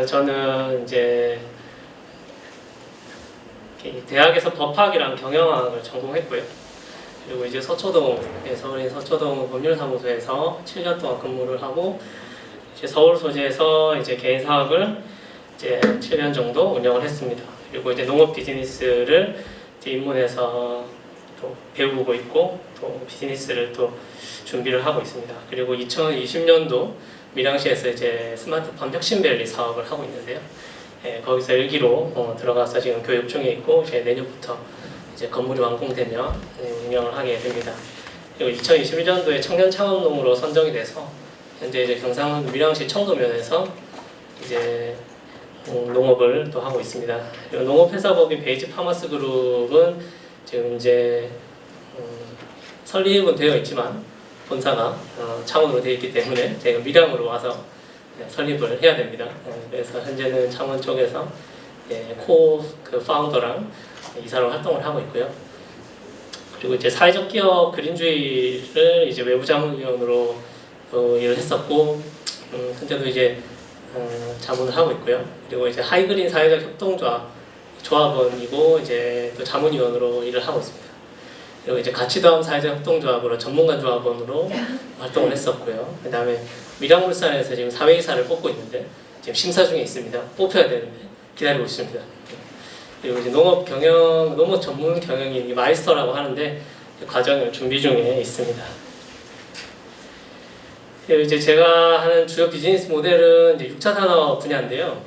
저는 이제 대학에서 법학이랑 경영학을 전공했고요. 그리고 이제 서울인 서초동 법률사무소에서 7년 동안 근무를 하고 이제 서울 소재에서 이제 개인 사업을 이제 7년 정도 운영을 했습니다. 그리고 이제 농업 비즈니스를 이제 입문해서 또 배우고 있고 또 비즈니스를 또 준비를 하고 있습니다. 그리고 2020년도 밀양시에서 이제 스마트팜 혁신밸리 사업을 하고 있는데요. 거기서 1기로 들어가서 지금 교육 중에 있고 이제 내년부터 이제 건물이 완공되면 운영을 하게 됩니다. 그리고 2021년도에 청년 창업농으로 선정이 돼서 현재 이제 경상도 밀양시 청도면에서 이제 농업을 또 하고 있습니다. 그리고 농업회사법인 베이지 파머스 그룹은 지금 이제 설립은 되어 있지만 본사가 창원으로 되어 있기 때문에 제가 밀양으로 와서 설립을 해야 됩니다. 그래서 현재는 창원 쪽에서 그 파운더랑 이사로 활동을 하고 있고요. 그리고 이제 사회적 기업 그린주의를 이제 외부 자문위원으로 일을 했었고 현재도 이제 자문을 하고 있고요. 그리고 이제 하이그린 사회적 협동조합 조합원이고 이제 또 자문위원으로 일을 하고 있습니다. 그리고 이제 가치도움 사회적 협동조합으로 전문가 조합원으로 활동을 했었고요. 그다음에 밀양물산에서 지금 사회이사를 뽑고 있는데 지금 심사 중에 있습니다. 뽑혀야 되는데 기다리고 있습니다. 그리고 이제 농업 전문 경영인 마이스터라고 하는데 과정을 준비 중에 있습니다. 그리고 이제 제가 하는 주요 비즈니스 모델은 이제 6차 산업 분야인데요.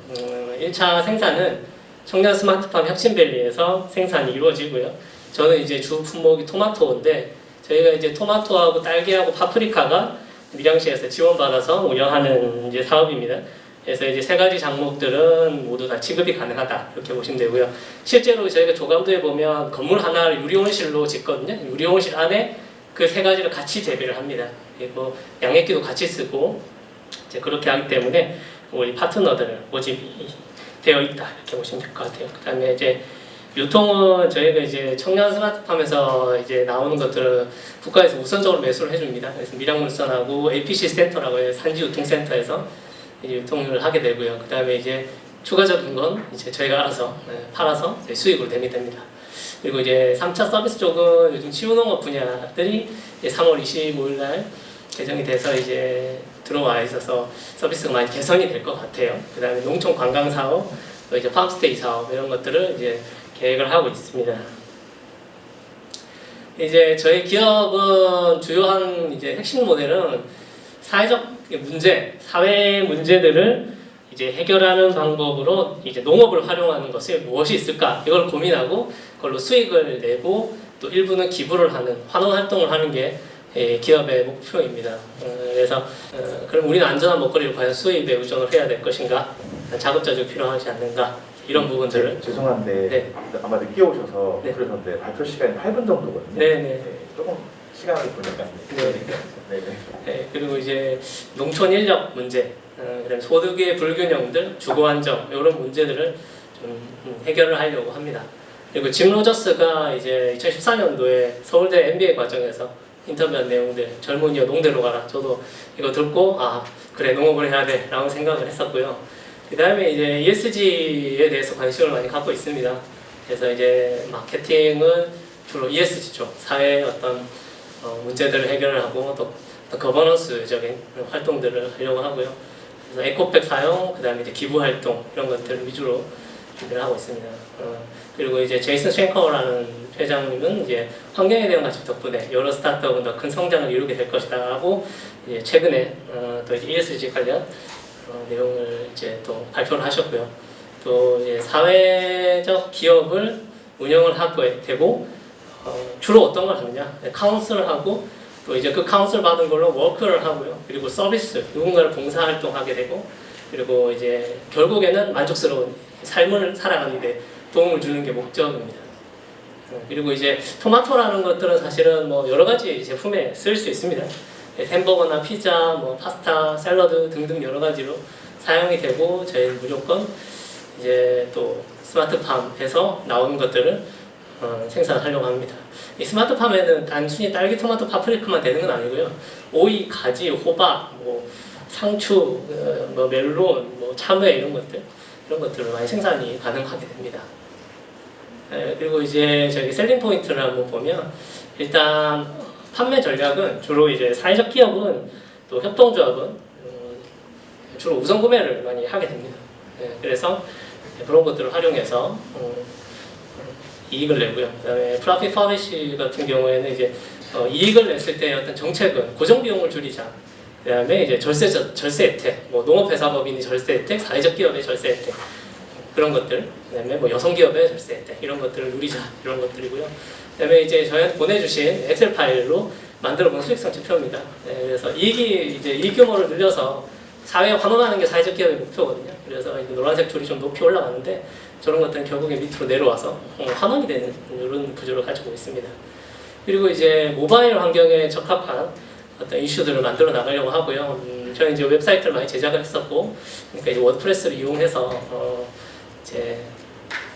1차 생산은 청년 스마트팜 혁신밸리에서 생산이 이루어지고요. 저는 이제 주 품목이 토마토인데 저희가 이제 토마토하고 딸기하고 파프리카가 밀양시에서 지원받아서 운영하는 이제 사업입니다. 그래서 이제 세 가지 작목들은 모두 다 지급이 가능하다 이렇게 보시면 되고요. 실제로 저희가 조감도에 보면 건물 하나를 유리온실로 짓거든요. 유리온실 안에 그 세 가지를 같이 재배를 합니다. 그리고 양액기도 같이 쓰고 이제 그렇게 하기 때문에 우리 파트너들을 모집이 되어 있다 이렇게 보시면 될 것 같아요. 그다음에 이제 유통은 저희가 이제 청년 스마트팜에서 이제 나오는 것들을 국가에서 우선적으로 매수를 해줍니다. 그래서 밀양물산하고 APC 센터라고 해요. 산지 유통센터에서 이제 유통을 하게 되고요. 그다음에 이제 추가적인 건 이제 저희가 알아서 팔아서 수익으로 됩니다. 그리고 이제 3차 서비스 쪽은 요즘 치유농업 분야들이 이제 3월 25일 날 개정이 돼서 이제 들어와 있어서 서비스가 많이 개선이 될 것 같아요. 그다음에 농촌 관광 사업, 또 이제 팜스테이 사업 이런 것들을 이제 계획을 하고 있습니다. 이제 저희 기업은 주요한 이제 핵심 모델은 사회적 문제, 사회 문제들을 이제 해결하는 방법으로 이제 농업을 활용하는 것이 무엇이 있을까 이걸 고민하고 그걸로 수익을 내고 또 일부는 기부를 하는 환원 활동을 하는 게 기업의 목표입니다. 그래서 그럼 우리는 안전한 먹거리를 과연 수입에 의존을 해야 될 것인가, 자급자족이 필요하지 않는가 이런 부분들을. 죄송한데 네. 아마 늦게 오셔서 네. 그러셨는데 발표 시간이 8분 정도거든요. 네네. 조금 시간을 보니까. 네, 그리고 이제 농촌 인력 문제, 그다음에 소득의 불균형들, 주거 안정 이런 문제들을 좀 해결을 하려고 합니다. 그리고 짐 로저스가 이제 2014년도에 서울대 MBA 과정에서 인터뷰한 내용들, 젊은이여 농대로 가라. 저도 이거 듣고 아 그래 농업을 해야 돼라고 생각을 했었고요. 그 다음에 이제 ESG에 대해서 관심을 많이 갖고 있습니다. 그래서 이제 마케팅은 주로 ESG 쪽, 사회 어떤 문제들을 해결을 하고 또 거버넌스적인 활동들을 하려고 하고요. 그래서 에코백 사용, 그 다음에 이제 기부 활동 이런 것들을 위주로 준비를 하고 있습니다. 그리고 이제 제이슨 쉔커라는 회장님은 이제 환경에 대한 가치 덕분에 여러 스타트업은 더 큰 성장을 이루게 될 것이다라고 이제 최근에 또 이제 ESG 관련 내용을 이제 또 발표를 하셨고요. 또 이제 사회적 기업을 운영을 하게 되고 주로 어떤 걸 하느냐, 카운슬을 하고 또 이제 그 카운슬 받은 걸로 워크를 하고요. 그리고 서비스, 누군가를 봉사활동하게 되고 그리고 이제 결국에는 만족스러운 삶을 살아가는 데 도움을 주는 게 목적입니다. 그리고 이제 토마토라는 것들은 사실은 뭐 여러 가지 제품에 쓸 수 있습니다. 햄버거나 피자, 뭐 파스타, 샐러드 등등 여러 가지로 사용이 되고 저희는 무조건 이제 또 스마트팜에서 나오는 것들을 생산하려고 합니다. 이 스마트팜에는 단순히 딸기, 토마토, 파프리카만 되는 건 아니고요. 오이, 가지, 호박, 뭐 상추, 뭐 멜론, 뭐 참외 이런 것들을 많이 생산이 가능하게 됩니다. 그리고 이제 저기 셀링 포인트를 한번 보면 일단 판매 전략은 주로 이제 사회적 기업은 또 협동조합은 주로 우선 구매를 많이 하게 됩니다. 그래서 그런 것들을 활용해서 이익을 내고요. 그다음에 프라핏 퍼니시 같은 경우에는 이제 이익을 냈을 때 어떤 정책은 고정 비용을 줄이자. 그다음에 이제 절세 혜택, 뭐 농업회사법인이 절세 혜택, 사회적 기업의 절세 혜택 그런 것들. 그다음에 뭐 여성 기업의 절세 혜택 이런 것들을 누리자 이런 것들이고요. 그다음에 이제 저희한테 보내주신 엑셀 파일로 만들어본 수익성 지표입니다. 그래서 이익 규모를 늘려서 사회에 환원하는 게 사회적 기업의 목표거든요. 그래서 이제 노란색 줄이 좀 높이 올라가는데 저런 것들은 결국에 밑으로 내려와서 환원이 되는 이런 구조를 가지고 있습니다. 그리고 이제 모바일 환경에 적합한 어떤 이슈들을 만들어 나가려고 하고요. 저는 이제 웹사이트를 많이 제작을 했었고, 그러니까 이제 워드프레스를 이용해서 이제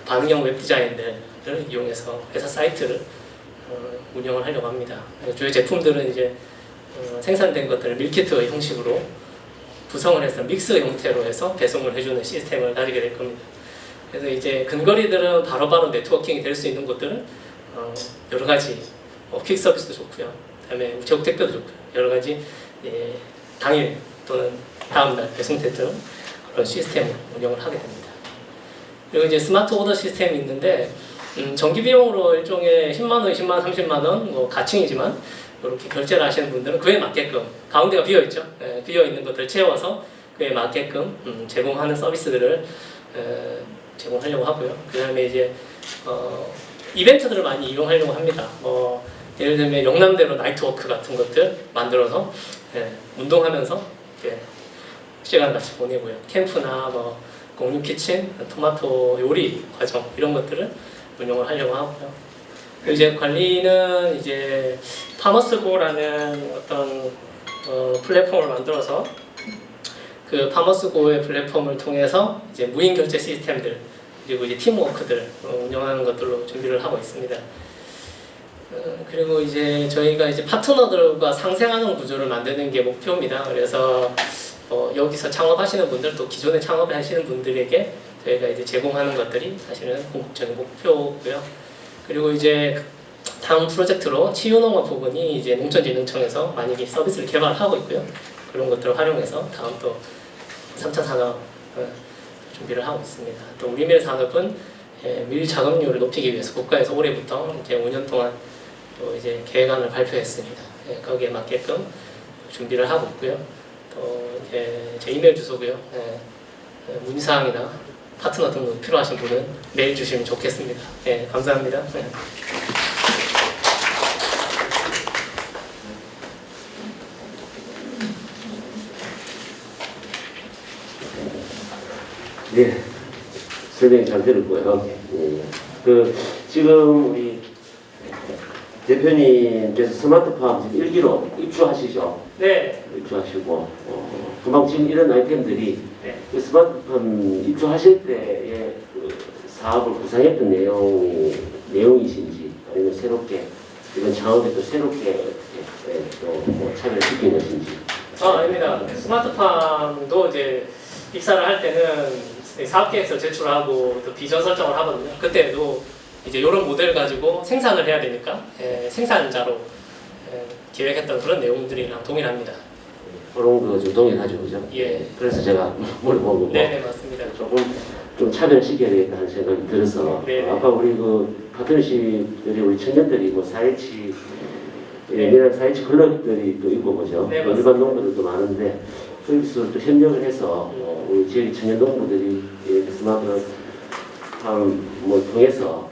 반응형 웹 디자인들을 이용해서 회사 사이트를 운영을 하려고 합니다. 주요 제품들은 이제 생산된 것들을 밀키트 형식으로 구성을 해서 믹스 형태로 해서 배송을 해주는 시스템을 가지게 될 겁니다. 그래서 이제 근거리들은 바로바로 네트워킹이 될 수 있는 곳들은 여러 가지 퀵 서비스도 좋고요. 그다음에 우체국 택배도 좋고요. 여러 가지 당일 또는 다음 날 배송되는 그런 시스템을 운영을 하게 됩니다. 그리고 이제 스마트 오더 시스템이 있는데 정기 비용으로 일종의 10만 원, 20만 원, 30만 원 뭐 가칭이지만 이렇게 결제를 하시는 분들은 그에 맞게끔 가운데가 비어 있죠. 비어 있는 것들 채워서 그에 맞게끔 제공하는 서비스들을 제공하려고 하고요. 그다음에 이제 이벤트들을 많이 이용하려고 합니다. 예를 들면 영남대로 나이트워크 같은 것들 만들어서 운동하면서 시간 같이 보내고요. 캠프나 뭐 공유 키친, 토마토 요리 과정 이런 것들을 운영을 하려고 하고요. 그리고 이제 관리는 이제 파머스고라는 어떤 플랫폼을 만들어서 그 파머스고의 플랫폼을 통해서 이제 무인 결제 시스템들 그리고 이제 팀워크들 운영하는 것들로 준비를 하고 있습니다. 그리고 이제 저희가 이제 파트너들과 상생하는 구조를 만드는 게 목표입니다. 그래서 여기서 창업하시는 분들 또 기존에 창업하시는 분들에게 저희가 이제 제공하는 것들이 사실은 궁극적인 목표고요. 그리고 이제 다음 프로젝트로 치유농업 부분이 이제 농촌진흥청에서 많이 서비스를 개발하고 있고요. 그런 것들을 활용해서 다음 또 3차 산업 준비를 하고 있습니다. 또 우리 밀 산업은 밀 자급률을 높이기 위해서 국가에서 올해부터 이제 5년 동안 또 이제 계획안을 발표했습니다. 거기에 맞게끔 준비를 하고 있고요. 또 이제 제 이메일 주소고요. 문의사항이나 파트너 등록 필요하신 분은 메일 주시면 좋겠습니다. 감사합니다. 네, 설명 잘 들었고요. 지금 우리 대표님께서 스마트팜 지금 1기로 입주하시죠? 네. 입주하시고 금방 지금 이런 아이템들이 그 스마트팜 입주하실 때의 그 사업을 구상했던 내용이신지 아니면 새롭게 이런 창업에 또 새롭게 또 참여시킨 것인지. 아닙니다. 스마트팜도 이제 입사를 할 때는 사업계획서 제출하고 또 비전 설정을 하거든요. 그때도 이제 이런 모델 가지고 생산을 해야 되니까 생산자로 계획했던 그런 내용들이랑 동일합니다. 그런 거 좀 동일하죠, 그죠? 예. 그래서 제가 물어보고 네, 맞습니다. 조금 좀 차별시켜야 되겠다는 생각이 들어서 아까 우리 그 파트너십들이 우리 청년들이 뭐 4H 예민한 4H 클럽들이 또 있고 그죠? 네, 일반 농부들도 많은데 거기서 또 협력을 해서 우리 지역 청년 농부들이 스마트팜 뭐 통해서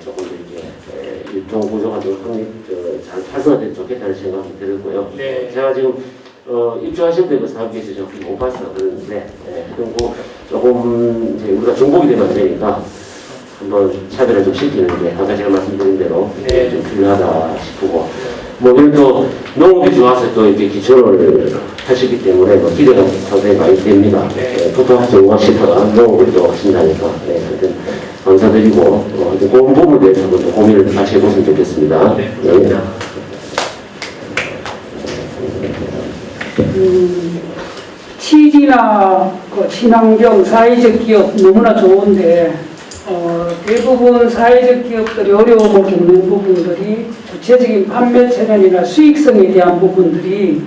조금 더 이렇게 유통 구조가 좀 잘 활성화되면 좋겠다는 생각이 들었고요. 네. 제가 지금 입주하실 때 그 사업계에서 좀 못 봐서 그러는데 그리고 조금 이제 우리가 중복이 되면 안 되니까 한번 차별을 좀 시키는 게 아까 제가 말씀드린 대로 좀 필요하다 싶고 뭐 그래도 농업이 좋아서 또 이렇게 기초를 하시기 때문에 뭐 기대가 상당히 많이 됩니다. 토토하지 응원하시다가 농업을 또 하신다니까 하여튼 감사드리고 하여튼 그 부분에 대해서 또 고민을 같이 해보시면 좋겠습니다. 취지나 그 친환경 사회적 기업 너무나 좋은데 대부분 사회적 기업들이 어려움을 겪는 부분들이 구체적인 판매 체련이나 수익성에 대한 부분들이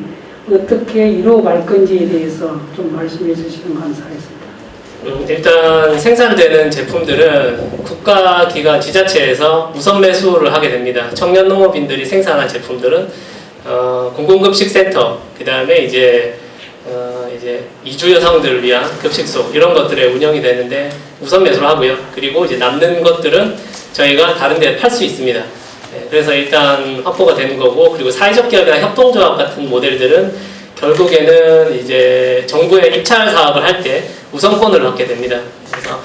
어떻게 이루어갈 건지에 대해서 좀 말씀해 주시면 감사하겠습니다. 일단 생산되는 제품들은 국가기관 지자체에서 우선 매수를 하게 됩니다. 청년 농업인들이 생산한 제품들은 공공급식센터, 그 다음에 이제 이주 여성들을 위한 급식소 이런 것들에 운영이 되는데 우선 매수를 하고요. 그리고 이제 남는 것들은 저희가 다른 데 팔 수 있습니다. 그래서 일단 확보가 되는 거고, 그리고 사회적 기업이나 협동조합 같은 모델들은 결국에는 이제 정부의 입찰 사업을 할 때 우선권을 얻게 됩니다. 그래서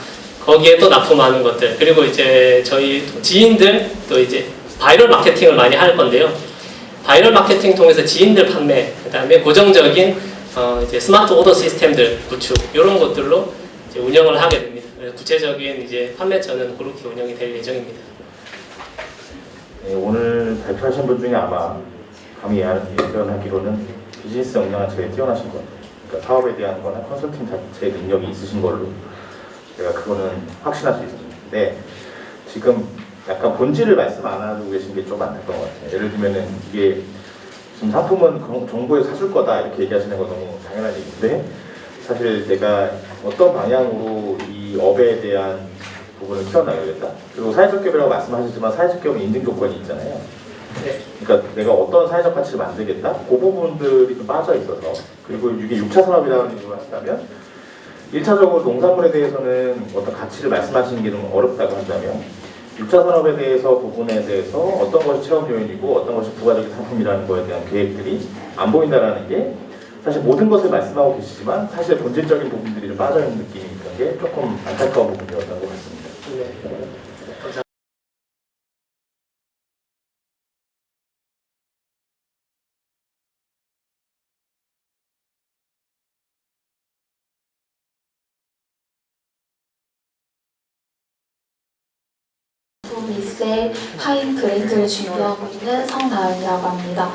거기에 또 납품하는 것들, 그리고 이제 저희 지인들 또 이제 바이럴 마케팅을 많이 할 건데요. 바이럴 마케팅 통해서 지인들 판매, 그다음에 고정적인 이제 스마트 오더 시스템들 구축 이런 것들로 이제 운영을 하게 됩니다. 그래서 구체적인 이제 판매처는 그렇게 운영이 될 예정입니다. 네, 오늘 발표하신 분 중에 아마 감히 예견하기로는 비즈니스 역량은 제일 뛰어나신 것 같아요. 그러니까 사업에 대한 거나 컨설팅 자체의 능력이 있으신 걸로 제가 그거는 확신할 수 있습니다. 근데 지금 약간 본질을 말씀 안 하고 계신 게 좀 안타까운 것 같아요. 예를 들면은 이게 지금 상품은 정부에서 사줄 거다 이렇게 얘기하시는 건 너무 당연한 얘기인데 사실 내가 어떤 방향으로 이 업에 대한 부분을 키워나가겠다. 그리고 사회적 기업이라고 말씀하셨지만 사회적 기업은 인증 조건이 있잖아요. 그러니까 내가 어떤 사회적 가치를 만들겠다. 그 부분들이 좀 빠져 있어서 그리고 이게 6차 산업이라는 얘기를 한다면 1차적으로 농산물에 대해서는 어떤 가치를 말씀하시는 게 좀 어렵다고 한다면 6차 산업에 대해서 부분에 대해서 어떤 것이 체험 요인이고 어떤 것이 부가적인 상품이라는 거에 대한 계획들이 안 보인다라는 게 사실 모든 것을 말씀하고 계시지만 사실 본질적인 부분들이 좀 빠져있는 느낌이 있는 게 조금 안타까운 부분이었던 것 같습니다. 미세 하인 브랜드를 준비하고 있는 성나은이라고 합니다.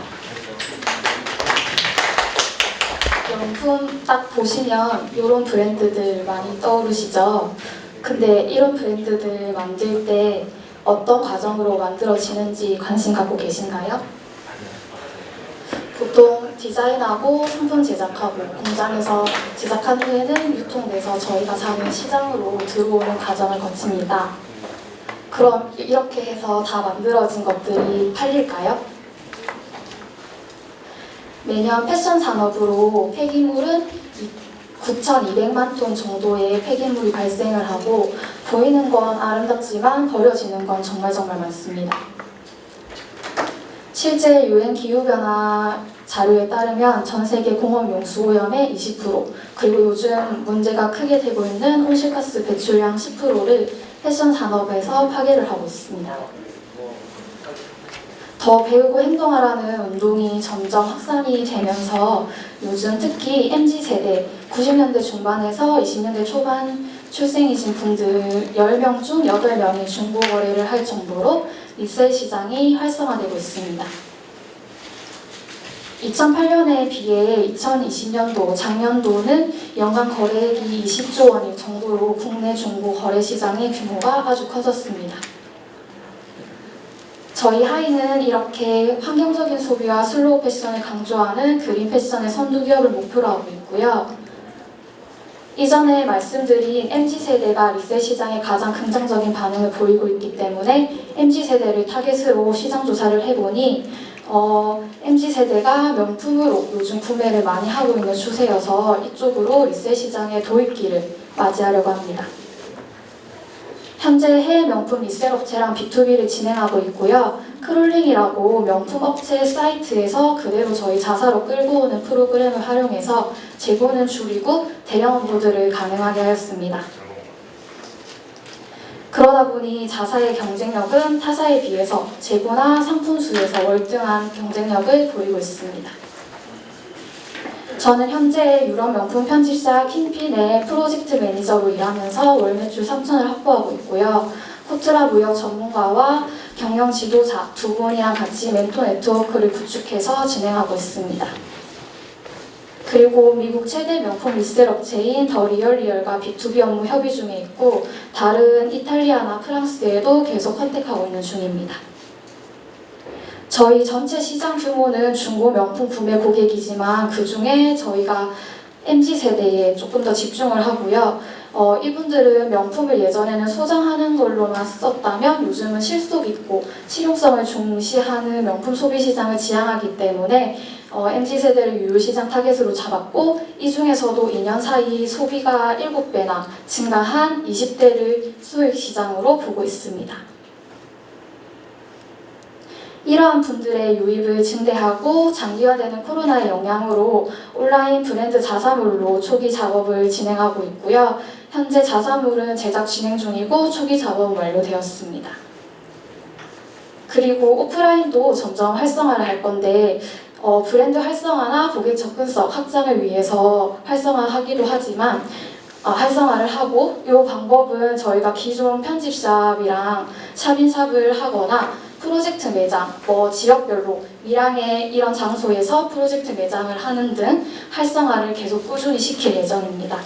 명품 딱 보시면 이런 브랜드들 많이 떠오르시죠? 근데 이런 브랜드들 만들 때 어떤 과정으로 만들어지는지 관심 갖고 계신가요? 보통 디자인하고 상품 제작하고 공장에서 제작한 후에는 유통돼서 저희가 사는 시장으로 들어오는 과정을 거칩니다. 그럼 이렇게 해서 다 만들어진 것들이 팔릴까요? 매년 패션 산업으로 폐기물은 9,200만 톤 정도의 폐기물이 발생을 하고 보이는 건 아름답지만 버려지는 건 정말 많습니다. 실제 유엔 기후변화 자료에 따르면 전 세계 공업용수 오염의 20% 그리고 요즘 문제가 크게 되고 있는 온실가스 배출량 10%를 패션 산업에서 파괴를 하고 있습니다. 더 배우고 행동하라는 운동이 점점 확산이 되면서 요즘 특히 MZ세대 90년대 중반에서 20년대 초반 출생이신 분들 10명 중 8명이 중고 거래를 할 정도로 리셀 시장이 활성화되고 있습니다. 2008년에 비해 2020년도 작년도는 연간 거래액이 20조 원일 정도로 국내 중고 거래 시장의 규모가 아주 커졌습니다. 저희 하이는 이렇게 환경적인 소비와 슬로우 패션을 강조하는 그린 패션의 선두 기업을 목표로 하고 있고요. 이전에 말씀드린 MZ세대가 리셀 시장에 가장 긍정적인 반응을 보이고 있기 때문에 MZ세대를 타겟으로 시장 조사를 해보니 MZ세대가 명품으로 요즘 구매를 많이 하고 있는 추세여서 이쪽으로 리셀 시장의 도입기를 맞이하려고 합니다. 현재 해외 명품 리셀 업체랑 B2B를 진행하고 있고요. 크롤링이라고 명품 업체 사이트에서 그대로 저희 자사로 끌고 오는 프로그램을 활용해서 재고는 줄이고 대량 업로드를 가능하게 하였습니다. 그러다 보니 자사의 경쟁력은 타사에 비해서 재고나 상품 수에서 월등한 경쟁력을 보이고 있습니다. 저는 현재 유럽 명품 편집사 킹핀의 프로젝트 매니저로 일하면서 월 매출 3천을 확보하고 있고요. 코트라 무역 전문가와 경영 지도자 두 분이랑 같이 멘토 네트워크를 구축해서 진행하고 있습니다. 그리고 미국 최대 명품 리셀 업체인 더 리얼리얼과 B2B 업무 협의 중에 있고 다른 이탈리아나 프랑스에도 계속 컨택하고 있는 중입니다. 저희 전체 시장 규모는 중고 명품 구매 고객이지만 그 중에 저희가 MZ세대에 조금 더 집중을 하고요. 이분들은 명품을 예전에는 소장하는 걸로만 썼다면 요즘은 실속 있고 실용성을 중시하는 명품 소비 시장을 지향하기 때문에 MZ세대를 유효시장 타겟으로 잡았고 이 중에서도 2년 사이 소비가 7배나 증가한 20대를 수익시장으로 보고 있습니다. 이러한 분들의 유입을 증대하고 장기화되는 코로나의 영향으로 온라인 브랜드 자사몰로 초기 작업을 진행하고 있고요. 현재 자사몰은 제작 진행 중이고 초기 작업은 완료되었습니다. 그리고 오프라인도 점점 활성화를 할 건데 브랜드 활성화나 고객 접근성 확장을 위해서 활성화하기도 하지만 활성화를 하고 이 방법은 저희가 기존 편집샵이랑 샵인샵을 하거나 프로젝트 매장, 지역별로 밀양의 이런 장소에서 프로젝트 매장을 하는 등 활성화를 계속 꾸준히 시킬 예정입니다.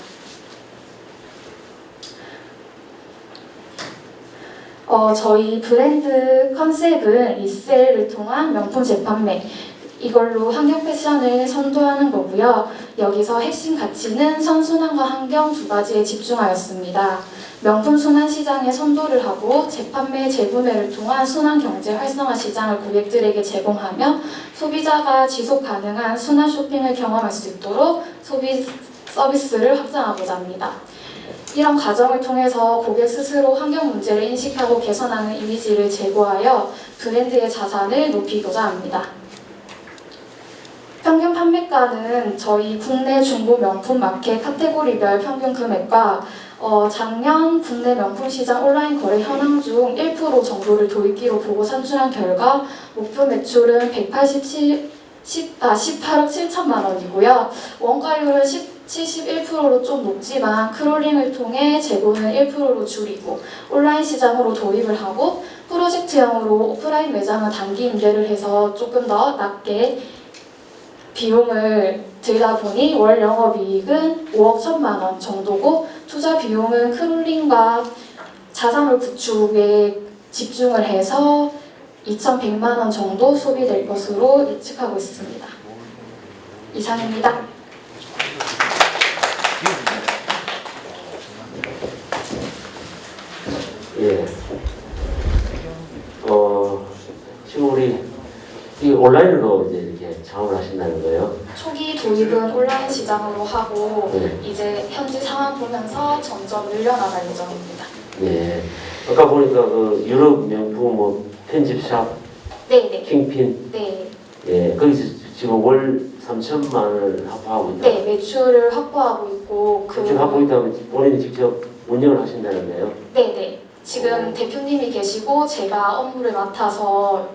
저희 브랜드 컨셉은 리셀을 통한 명품 재판매 이걸로 환경 패션을 선도하는 거고요. 여기서 핵심 가치는 선순환과 환경 두 가지에 집중하였습니다. 명품 순환 시장에 선도를 하고 재판매 재구매를 통한 순환 경제 활성화 시장을 고객들에게 제공하며 소비자가 지속 가능한 순환 쇼핑을 경험할 수 있도록 소비 서비스를 확장하고자 합니다. 이런 과정을 통해서 고객 스스로 환경 문제를 인식하고 개선하는 이미지를 제고하여 브랜드의 자산을 높이고자 합니다. 평균 판매가는 저희 국내 중고 명품 마켓 카테고리별 평균 금액과 작년 국내 명품 시장 온라인 거래 현황 중 1% 정도를 도입기로 보고 산출한 결과 목표 매출은 18억 7천만 원이고요. 원가율은 71%로 좀 높지만 크롤링을 통해 재고는 1%로 줄이고 온라인 시장으로 도입을 하고 프로젝트형으로 오프라인 매장은 단기 임대를 해서 조금 더 낮게 비용을 들다 보니 월 영업이익은 5억 1천만 원 정도고 투자 비용은 크롤링과 자산물 구축에 집중을 해서 2,100만 원 정도 소비될 것으로 예측하고 있습니다. 이상입니다. 예. 지금 우리 이 온라인으로 이제 이렇게 창업을 하신다는 거예요? 초기 도입은 온라인 시장으로 하고 네. 이제 현지 상황 보면서 점점 늘려나갈 예정입니다. 예. 아까 보니까 그 유럽 명품 뭐 편집샵, 네네. 킹핀, 네. 예, 거기서 지금 월 3천만 원을 확보하고 있다. 네, 매출을 확보하고 있고 지금 확보하고 있다면 본인이 직접 운영을 하신다는데요? 네네. 지금 대표님이 계시고 제가 업무를 맡아서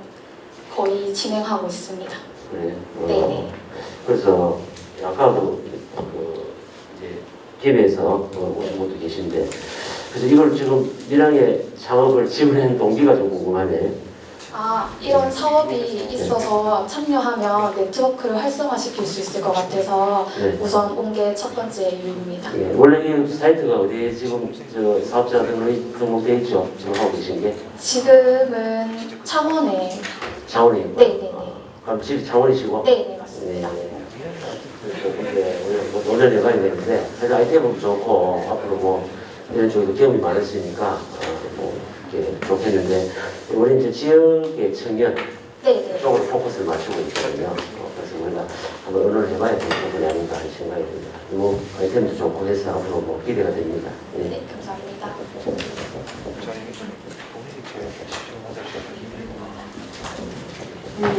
거의 진행하고 있습니다. 그래. 네네. 그래서 아까도 이제 김에서 오신 분도 계신데, 그래서 이걸 지금 밀양에 창업을 지원한 동기가 좀 궁금하네. 이런 사업이 있어서 참여하면 네트워크를 활성화시킬 수 있을 것 같아서 네. 우선 온 게 첫 번째 이유입니다. 예, 원래 이 사이트가 어디에 지금 저 사업자 등록돼 있죠? 지금 하고 계신 게? 지금은 창원에. 창원에? 네네네. 그럼 집 창원이시고? 네네 맞습니다. 그래서 근데 오늘 뭐 도전해봐야 되는데, 그래서 아이템은 좋고 앞으로 뭐 이런 쪽에도 경험이 많으시니까 뭐 이렇게 좋겠는데, 우리 이제 지역의 청년 쪽으로 포커스를 맞추고 있거든요. 그래서 우리가 한번 의논을 해봐야 될 부분이 아닌가 하는 생각이 듭니다. 뭐 아이템도 좋고 해서 앞으로 뭐 기대가 됩니다. 예. 네, 감사합니다.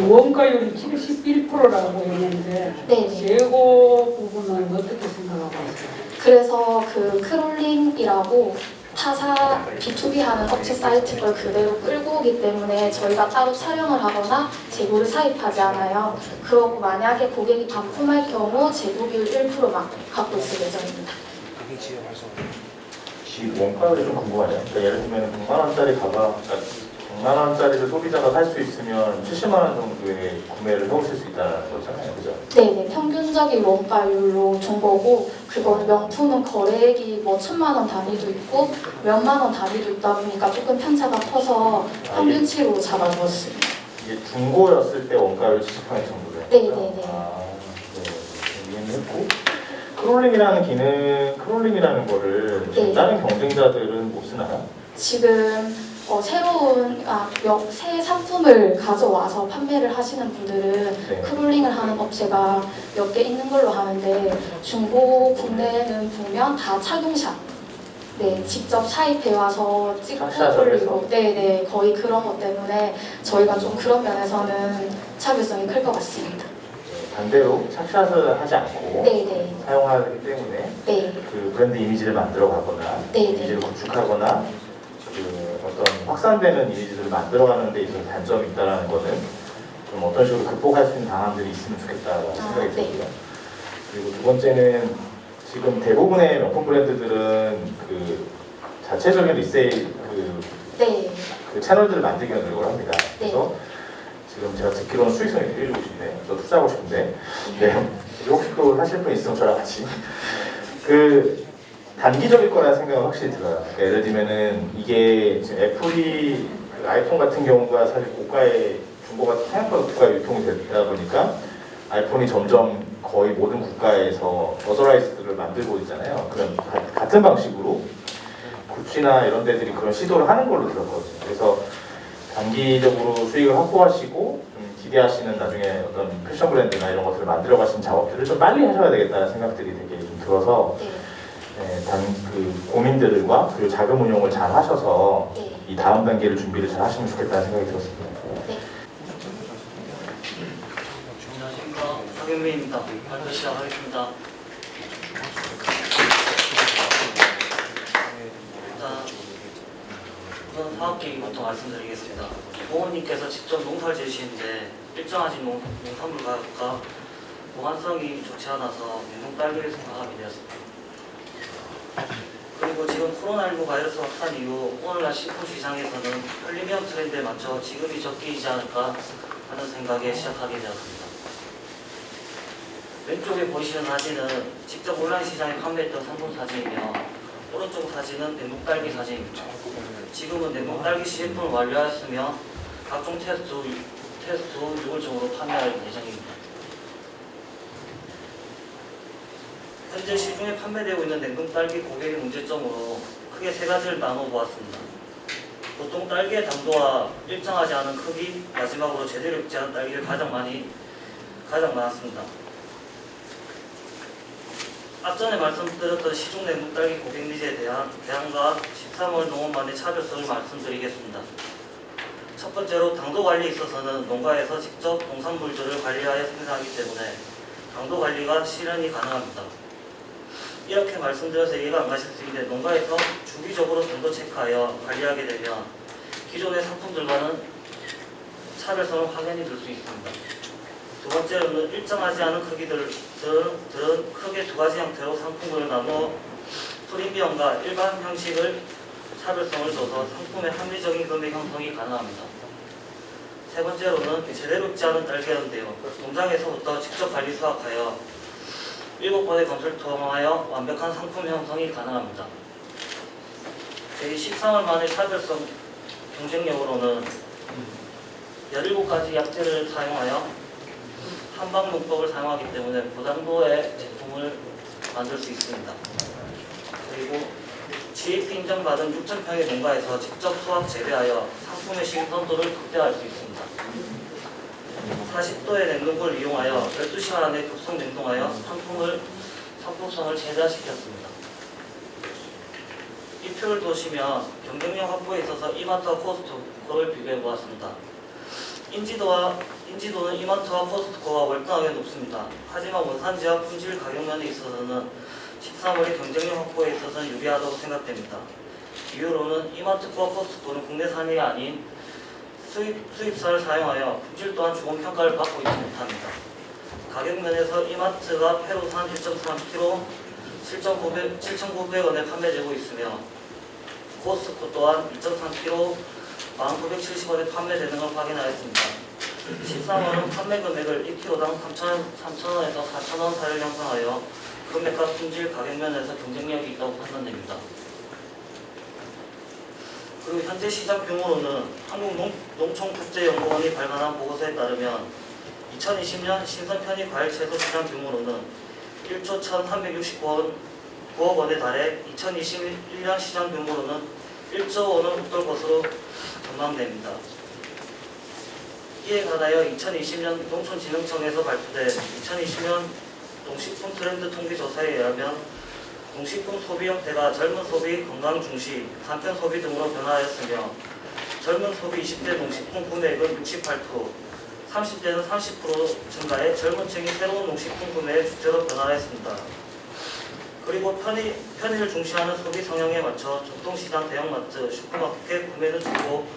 원가율이 71%라고 했는데 재고 부분은 어떻게 생각하고 있어요? 그래서 그 크롤링이라고 타사 B2B 하는 업체 사이트 걸 그대로 끌고 오기 때문에 저희가 따로 촬영을 하거나 재고를 사입하지 않아요. 그러고 만약에 고객이 반품할 경우 재고 비율 1%만 갖고 있을 예정입니다. 원가율이 좀 궁금하네요. 그러니까 예를 들면 100만 원짜리 가방, 100만 원짜리를 소비자가 살 수 있으면 70만 원 정도의 구매를 해오실 수 있다는 거잖아요, 그죠? 네네, 평균적인 원가율로 준 거고, 그건 명품은 거래액이 뭐 1,000만 원 단위도 있고 몇만 원 단위도 있다 보니까 조금 편차가 커서 평균치로 잡아주었습니다. 이게 중고였을 때 원가율 70% 정도를 네네네. 네, 이해는 했고, 크롤링이라는 거를 네. 다른 경쟁자들은 못 쓰나요? 지금 새로운 새 상품을 가져와서 판매를 하시는 분들은 크롤링을 하는 업체가 몇 개 있는 걸로 아는데 중고 국내는 보면 다 착용샵 직접 사입해 와서 찍고 올리고 네네 거의 그런 것 때문에 저희가 좀 그런 면에서는 차별성이 클 것 같습니다. 반대로 착샷을 하지 않고 네네. 사용하기 때문에 그 브랜드 이미지를 만들어가거나 이미지를 구축하거나 그 어떤 확산되는 이미지를 만들어가는 데 있어서 단점이 있다는 거는 좀 어떤 식으로 극복할 수 있는 방안들이 있으면 좋겠다라는 생각이 들고요. 그리고 두 번째는 지금 대부분의 명품 브랜드들은 그 자체적인 리세일 그 채널들을 만들기 위한 노력을 합니다. 그래서 지금 제가 듣기로는 수익성이 되게 좋으신데 저 투자하고 싶은데 혹시 또 하실 분 있으면 저랑 같이 단기적일 거라는 생각은 확실히 들어요. 그러니까 예를 들면은 이게 지금 애플이 그 아이폰 같은 경우가 사실 고가의 중고가 생각보다 고가에 유통이 되다 보니까 아이폰이 점점 거의 모든 국가에서 어서라이즈들을 만들고 있잖아요. 그런 같은 방식으로 구찌나 이런 데들이 그런 시도를 하는 걸로 들었거든요. 그래서 단기적으로 수익을 확보하시고 좀 기대하시는 나중에 어떤 패션 브랜드나 이런 것들을 만들어 가시는 작업들을 좀 빨리 하셔야 되겠다는 생각들이 되게 좀 들어서 그 고민들과 그리고 자금 운용을 잘 하셔서 이 다음 단계를 준비를 잘 하시면 좋겠다는 생각이 들었습니다. 안녕하십니까, 박윤민입니다. 발표 시작하겠습니다. 우선 사업 계획부터 말씀드리겠습니다. 부모님께서 직접 농사를 지으시는데 일정하신 농산물 가격과 보관성이 좋지 않아서 냉동 딸기를 생각하게 되었습니다. 그리고 지금 코로나19 바이러스 확산 이후 오늘날 식품 시장에서는 프리미엄 트렌드에 맞춰 지급이 적기이지 않을까 하는 생각에 시작하게 되었습니다. 왼쪽에 보이시는 사진은 직접 온라인 시장에 판매했던 상품 사진이며 오른쪽 사진은 냉동 딸기 사진입니다. 지금은 냉동 딸기 시제품을 완료하였으며 각종 테스트 후 6월적으로 판매할 예정입니다. 현재 시중에 판매되고 있는 냉동 딸기 고객의 문제점으로 크게 세 가지를 나눠 보았습니다. 보통 딸기의 당도와 일정하지 않은 크기, 마지막으로 제대로 익지 않은 딸기를 가장 많았습니다. 앞전에 말씀드렸던 시중 냉동 딸기 고객 니즈에 대한과 13월 농업만의 차별성을 말씀드리겠습니다. 첫 번째로 당도 관리에 있어서는 농가에서 직접 농산물들을 관리하여 생산하기 때문에 당도 관리가 실현이 가능합니다. 이렇게 말씀드려서 이해가 안 가실 수 있는데 농가에서 주기적으로 당도 체크하여 관리하게 되면 기존의 상품들과는 차별성을 확연히 들 수 있습니다. 두 번째로는 일정하지 않은 크기들은 크게 두 가지 형태로 상품군을 나누어 프리미엄과 일반 형식을 차별성을 둬서 상품의 합리적인 금액 형성이 가능합니다. 세 번째로는 제대로 익지 않은 딸기였는데요. 농장에서부터 직접 관리 수확하여 7번의 검수를 통하여 완벽한 상품 형성이 가능합니다. 제13월 만의 차별성 경쟁력으로는 17가지 약재를 사용하여 한방 농법을 사용하기 때문에 고당도의 제품을 만들 수 있습니다. 그리고 GAP 인정받은 6,000평의 농가에서 직접 수확 재배하여 상품의 신선도를 극대화할 수 있습니다. 40도의 냉동고를 이용하여 12시간 안에 급속 냉동하여 상품성을 최대화시켰습니다. 이 표를 보시면 경쟁력 확보에 있어서 이마트와 코스트코를 비교해 보았습니다. 인지도는 이마트와 코스트코가 월등하게 높습니다. 하지만 원산지와 품질 가격면에 있어서는 13월의 경쟁력 확보에 있어서는 유리하다고 생각됩니다. 이유로는 이마트와 코스트코는 국내산이 아닌 수입산을 사용하여 품질 또한 좋은 평가를 받고 있지 못합니다. 가격면에서 이마트가 페루산 1.3kg 7,900원에 판매되고 있으며 코스트코 또한 2.3kg 1,970원에 판매되는 걸 확인하였습니다. 13월은 판매 금액을 1kg당 3,000원에서 4,000원 사이를 형성하여 금액과 품질 가격면에서 경쟁력이 있다고 판단됩니다. 그리고 현재 시장 규모로는 한국농촌국제연구원이 발간한 보고서에 따르면 2020년 신선 편입 과일 채소 시장 규모로는 1조 1,369억 원에 달해 2021년 시장 규모로는 1조 원을 웃돌 것으로 전망됩니다. 이에 관하여 2020년 농촌진흥청에서 발표된 2020년 농식품 트렌드 통계조사에 의하면 농식품 소비 형태가 젊은 소비, 건강 중시, 간편 소비 등으로 변화하였으며 젊은 소비 20대 농식품 구매액은 68%, 30대는 30% 증가해 젊은 층이 새로운 농식품 구매의 주체로 변화했습니다. 그리고 편의를 중시하는 소비 성향에 맞춰 전통시장, 대형마트, 슈퍼마켓 구매는 줄고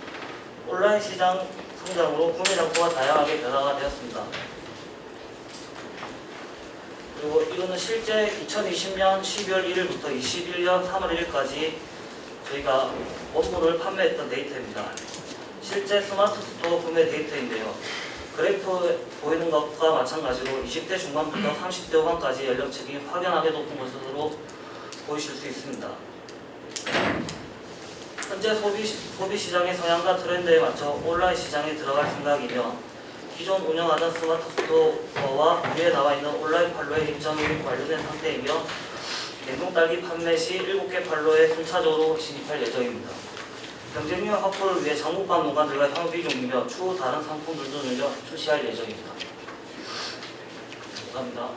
온라인 시장 성장으로 구매 장소가 다양하게 변화가 되었습니다. 그리고 이거는 실제 2020년 12월 1일부터 21년 3월 1일까지 저희가 원물을 판매했던 데이터입니다. 실제 스마트 스토어 구매 데이터인데요. 그래프에 보이는 것과 마찬가지로 20대 중반부터 30대 후반까지 연령층이 확연하게 높은 것으로 보이실 수 있습니다. 현재 소비 시장의 성향과 트렌드에 맞춰 온라인 시장에 들어갈 생각이며 기존 운영하던 스마트 스토어와 위에 나와 있는 온라인 판로의 입점이 완료된 상태이며 냉동딸기 판매 시 7개 판로에 순차적으로 진입할 예정입니다. 경쟁력 확보를 위해 장목반 농가들과 협의 중이며 추후 다른 상품들도 늘려 출시할 예정입니다. 감사합니다.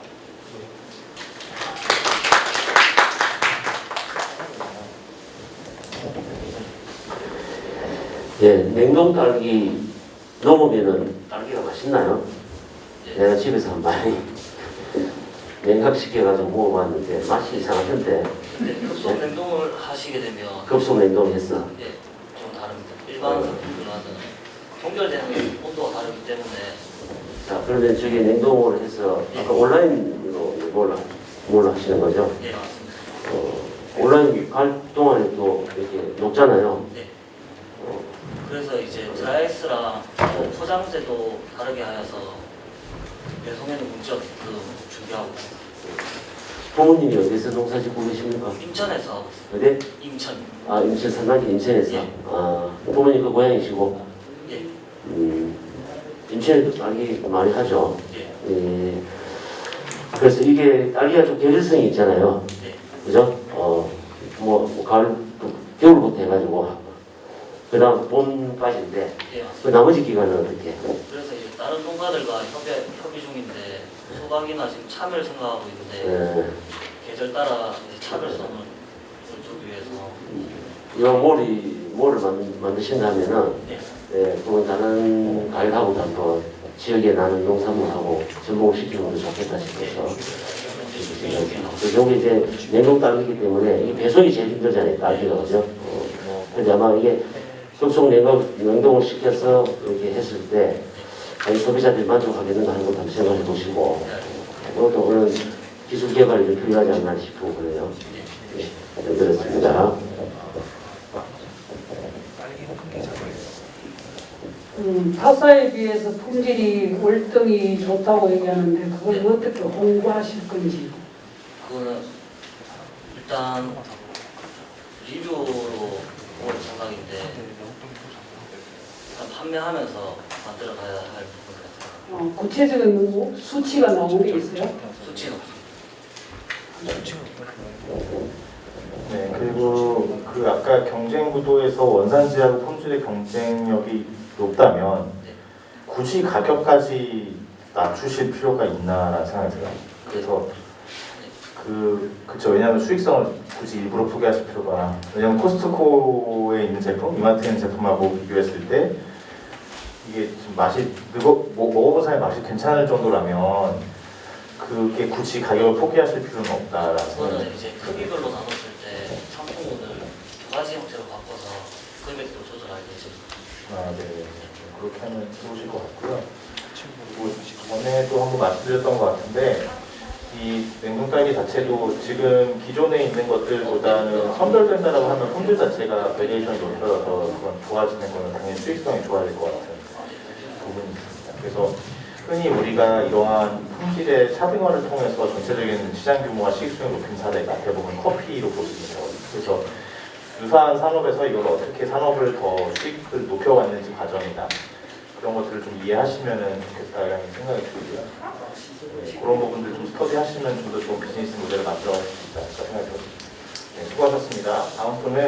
예, 냉동 딸기 넣으면은 딸기가 맛있나요? 내가 집에서 한 많이 냉각시켜가지고 먹어봤는데 맛이 이상하던데. 네, 급속 냉동을 하시게 되면 급속 냉동했어. 네, 좀 다릅니다. 일반 상품들과는 동결되는 온도가 다르기 때문에. 자, 그러면 저기 냉동을 해서 아까 온라인으로 뭘 하시는 거죠? 네, 맞습니다. 온라인 갈 동안에 또 이렇게 녹잖아요. 네. 그래서 이제 드라이스랑 포장재도 다르게 하여서 배송에는 문제 없게끔 준비하고 부모님이 어디서 농사 짓고 계십니까? 인천에서. 어디? 인천. 아, 인천 산나기 인천에서. 예. 아, 부모님 그 고향이시고. 예. 인천에도 딸기 많이 하죠. 예. 예. 그래서 이게 딸기가 좀 계절성이 있잖아요. 예. 그죠? 뭐 가을, 겨울부터 해가지고 그다음 봄까지인데 예, 그 나머지 기간은 어떻게? 그래서 이제 다른 농가들과 협의 중인데 소박이나 지금 참외를 생각하고 있는데 예. 계절 따라 이제 차별성을 주기 위해서. 이 몰을 만드신다면은 네. 예, 그건 다른 가게하고도 한번 지역에 나는 농산물하고 접목시키는 것도 좋겠다 싶어서 여기 이제 냉동 딸기이기 때문에 이게 배송이 제일 힘들잖아요, 딸기가. 그죠? 근데 아마 이게 급속 냉동을 시켜서 이렇게 했을 때 아니 소비자들이 만족하겠는가 하는 것도 한번 생각해 보시고 그것도 그런 기술 개발이 좀 필요하지 않나 싶고 그래요. 네, 잘 들었습니다. 타사에 비해서 품질이 월등히 좋다고 얘기하는데 그걸 어떻게 홍보하실 건지. 그거는 일단 리뷰로 볼 생각인데 일단 판매하면서 만들어 가야 할 부분이라서. 구체적인 수치가 나오는 게 있어요? 수치는 네, 그리고 그 아까 경쟁 구도에서 원산지하고 품질의 경쟁력이 높다면 굳이 가격까지 낮추실 필요가 있나라는 생각이 들어요. 그래서 그쵸. 왜냐하면 수익성을 굳이 일부러 포기하실 필요가. 왜냐하면 코스트코에 있는 제품, 이마트에 있는 제품하고 비교했을 때 이게 좀 맛이 먹어본 사람이 맛이 괜찮을 정도라면 그게 굳이 가격을 포기하실 필요는 없다라는 생각이 그거는 들어요. 이제 크기별로 나눴을 때 상품군을 두 가지 형태로 바꿔서 금액도 조절할 예정입니다. 아, 네. 그렇게 하면 좋으실 것 같고요. 그리고 전에도 한번 말씀드렸던 것 같은데 이 냉동 딸기 자체도 지금 기존에 있는 것들보다는 선별된다라고 하면 품질 자체가 베리에이션이 높더라도 그건 좋아지는 거는 당연히 수익성이 좋아질 것 같은 부분이 있습니다. 그래서 흔히 우리가 이러한 품질의 차등화를 통해서 전체적인 시장 규모와 수익성을 높인 사례가 대부분 커피로 보시면 돼요. 그래서 유사한 산업에서 이걸 어떻게 산업을 더 수익을 높여왔는지 과정이나 그런 것들을 좀 이해하시면 좋겠다라는 생각이 들고요. 네, 그런 부분들 좀 스터디하시면 좀 더 좋은 비즈니스 모델을 만들어갈 수 있지 않을까 생각이 듭니다. 네, 수고하셨습니다. 다음 분은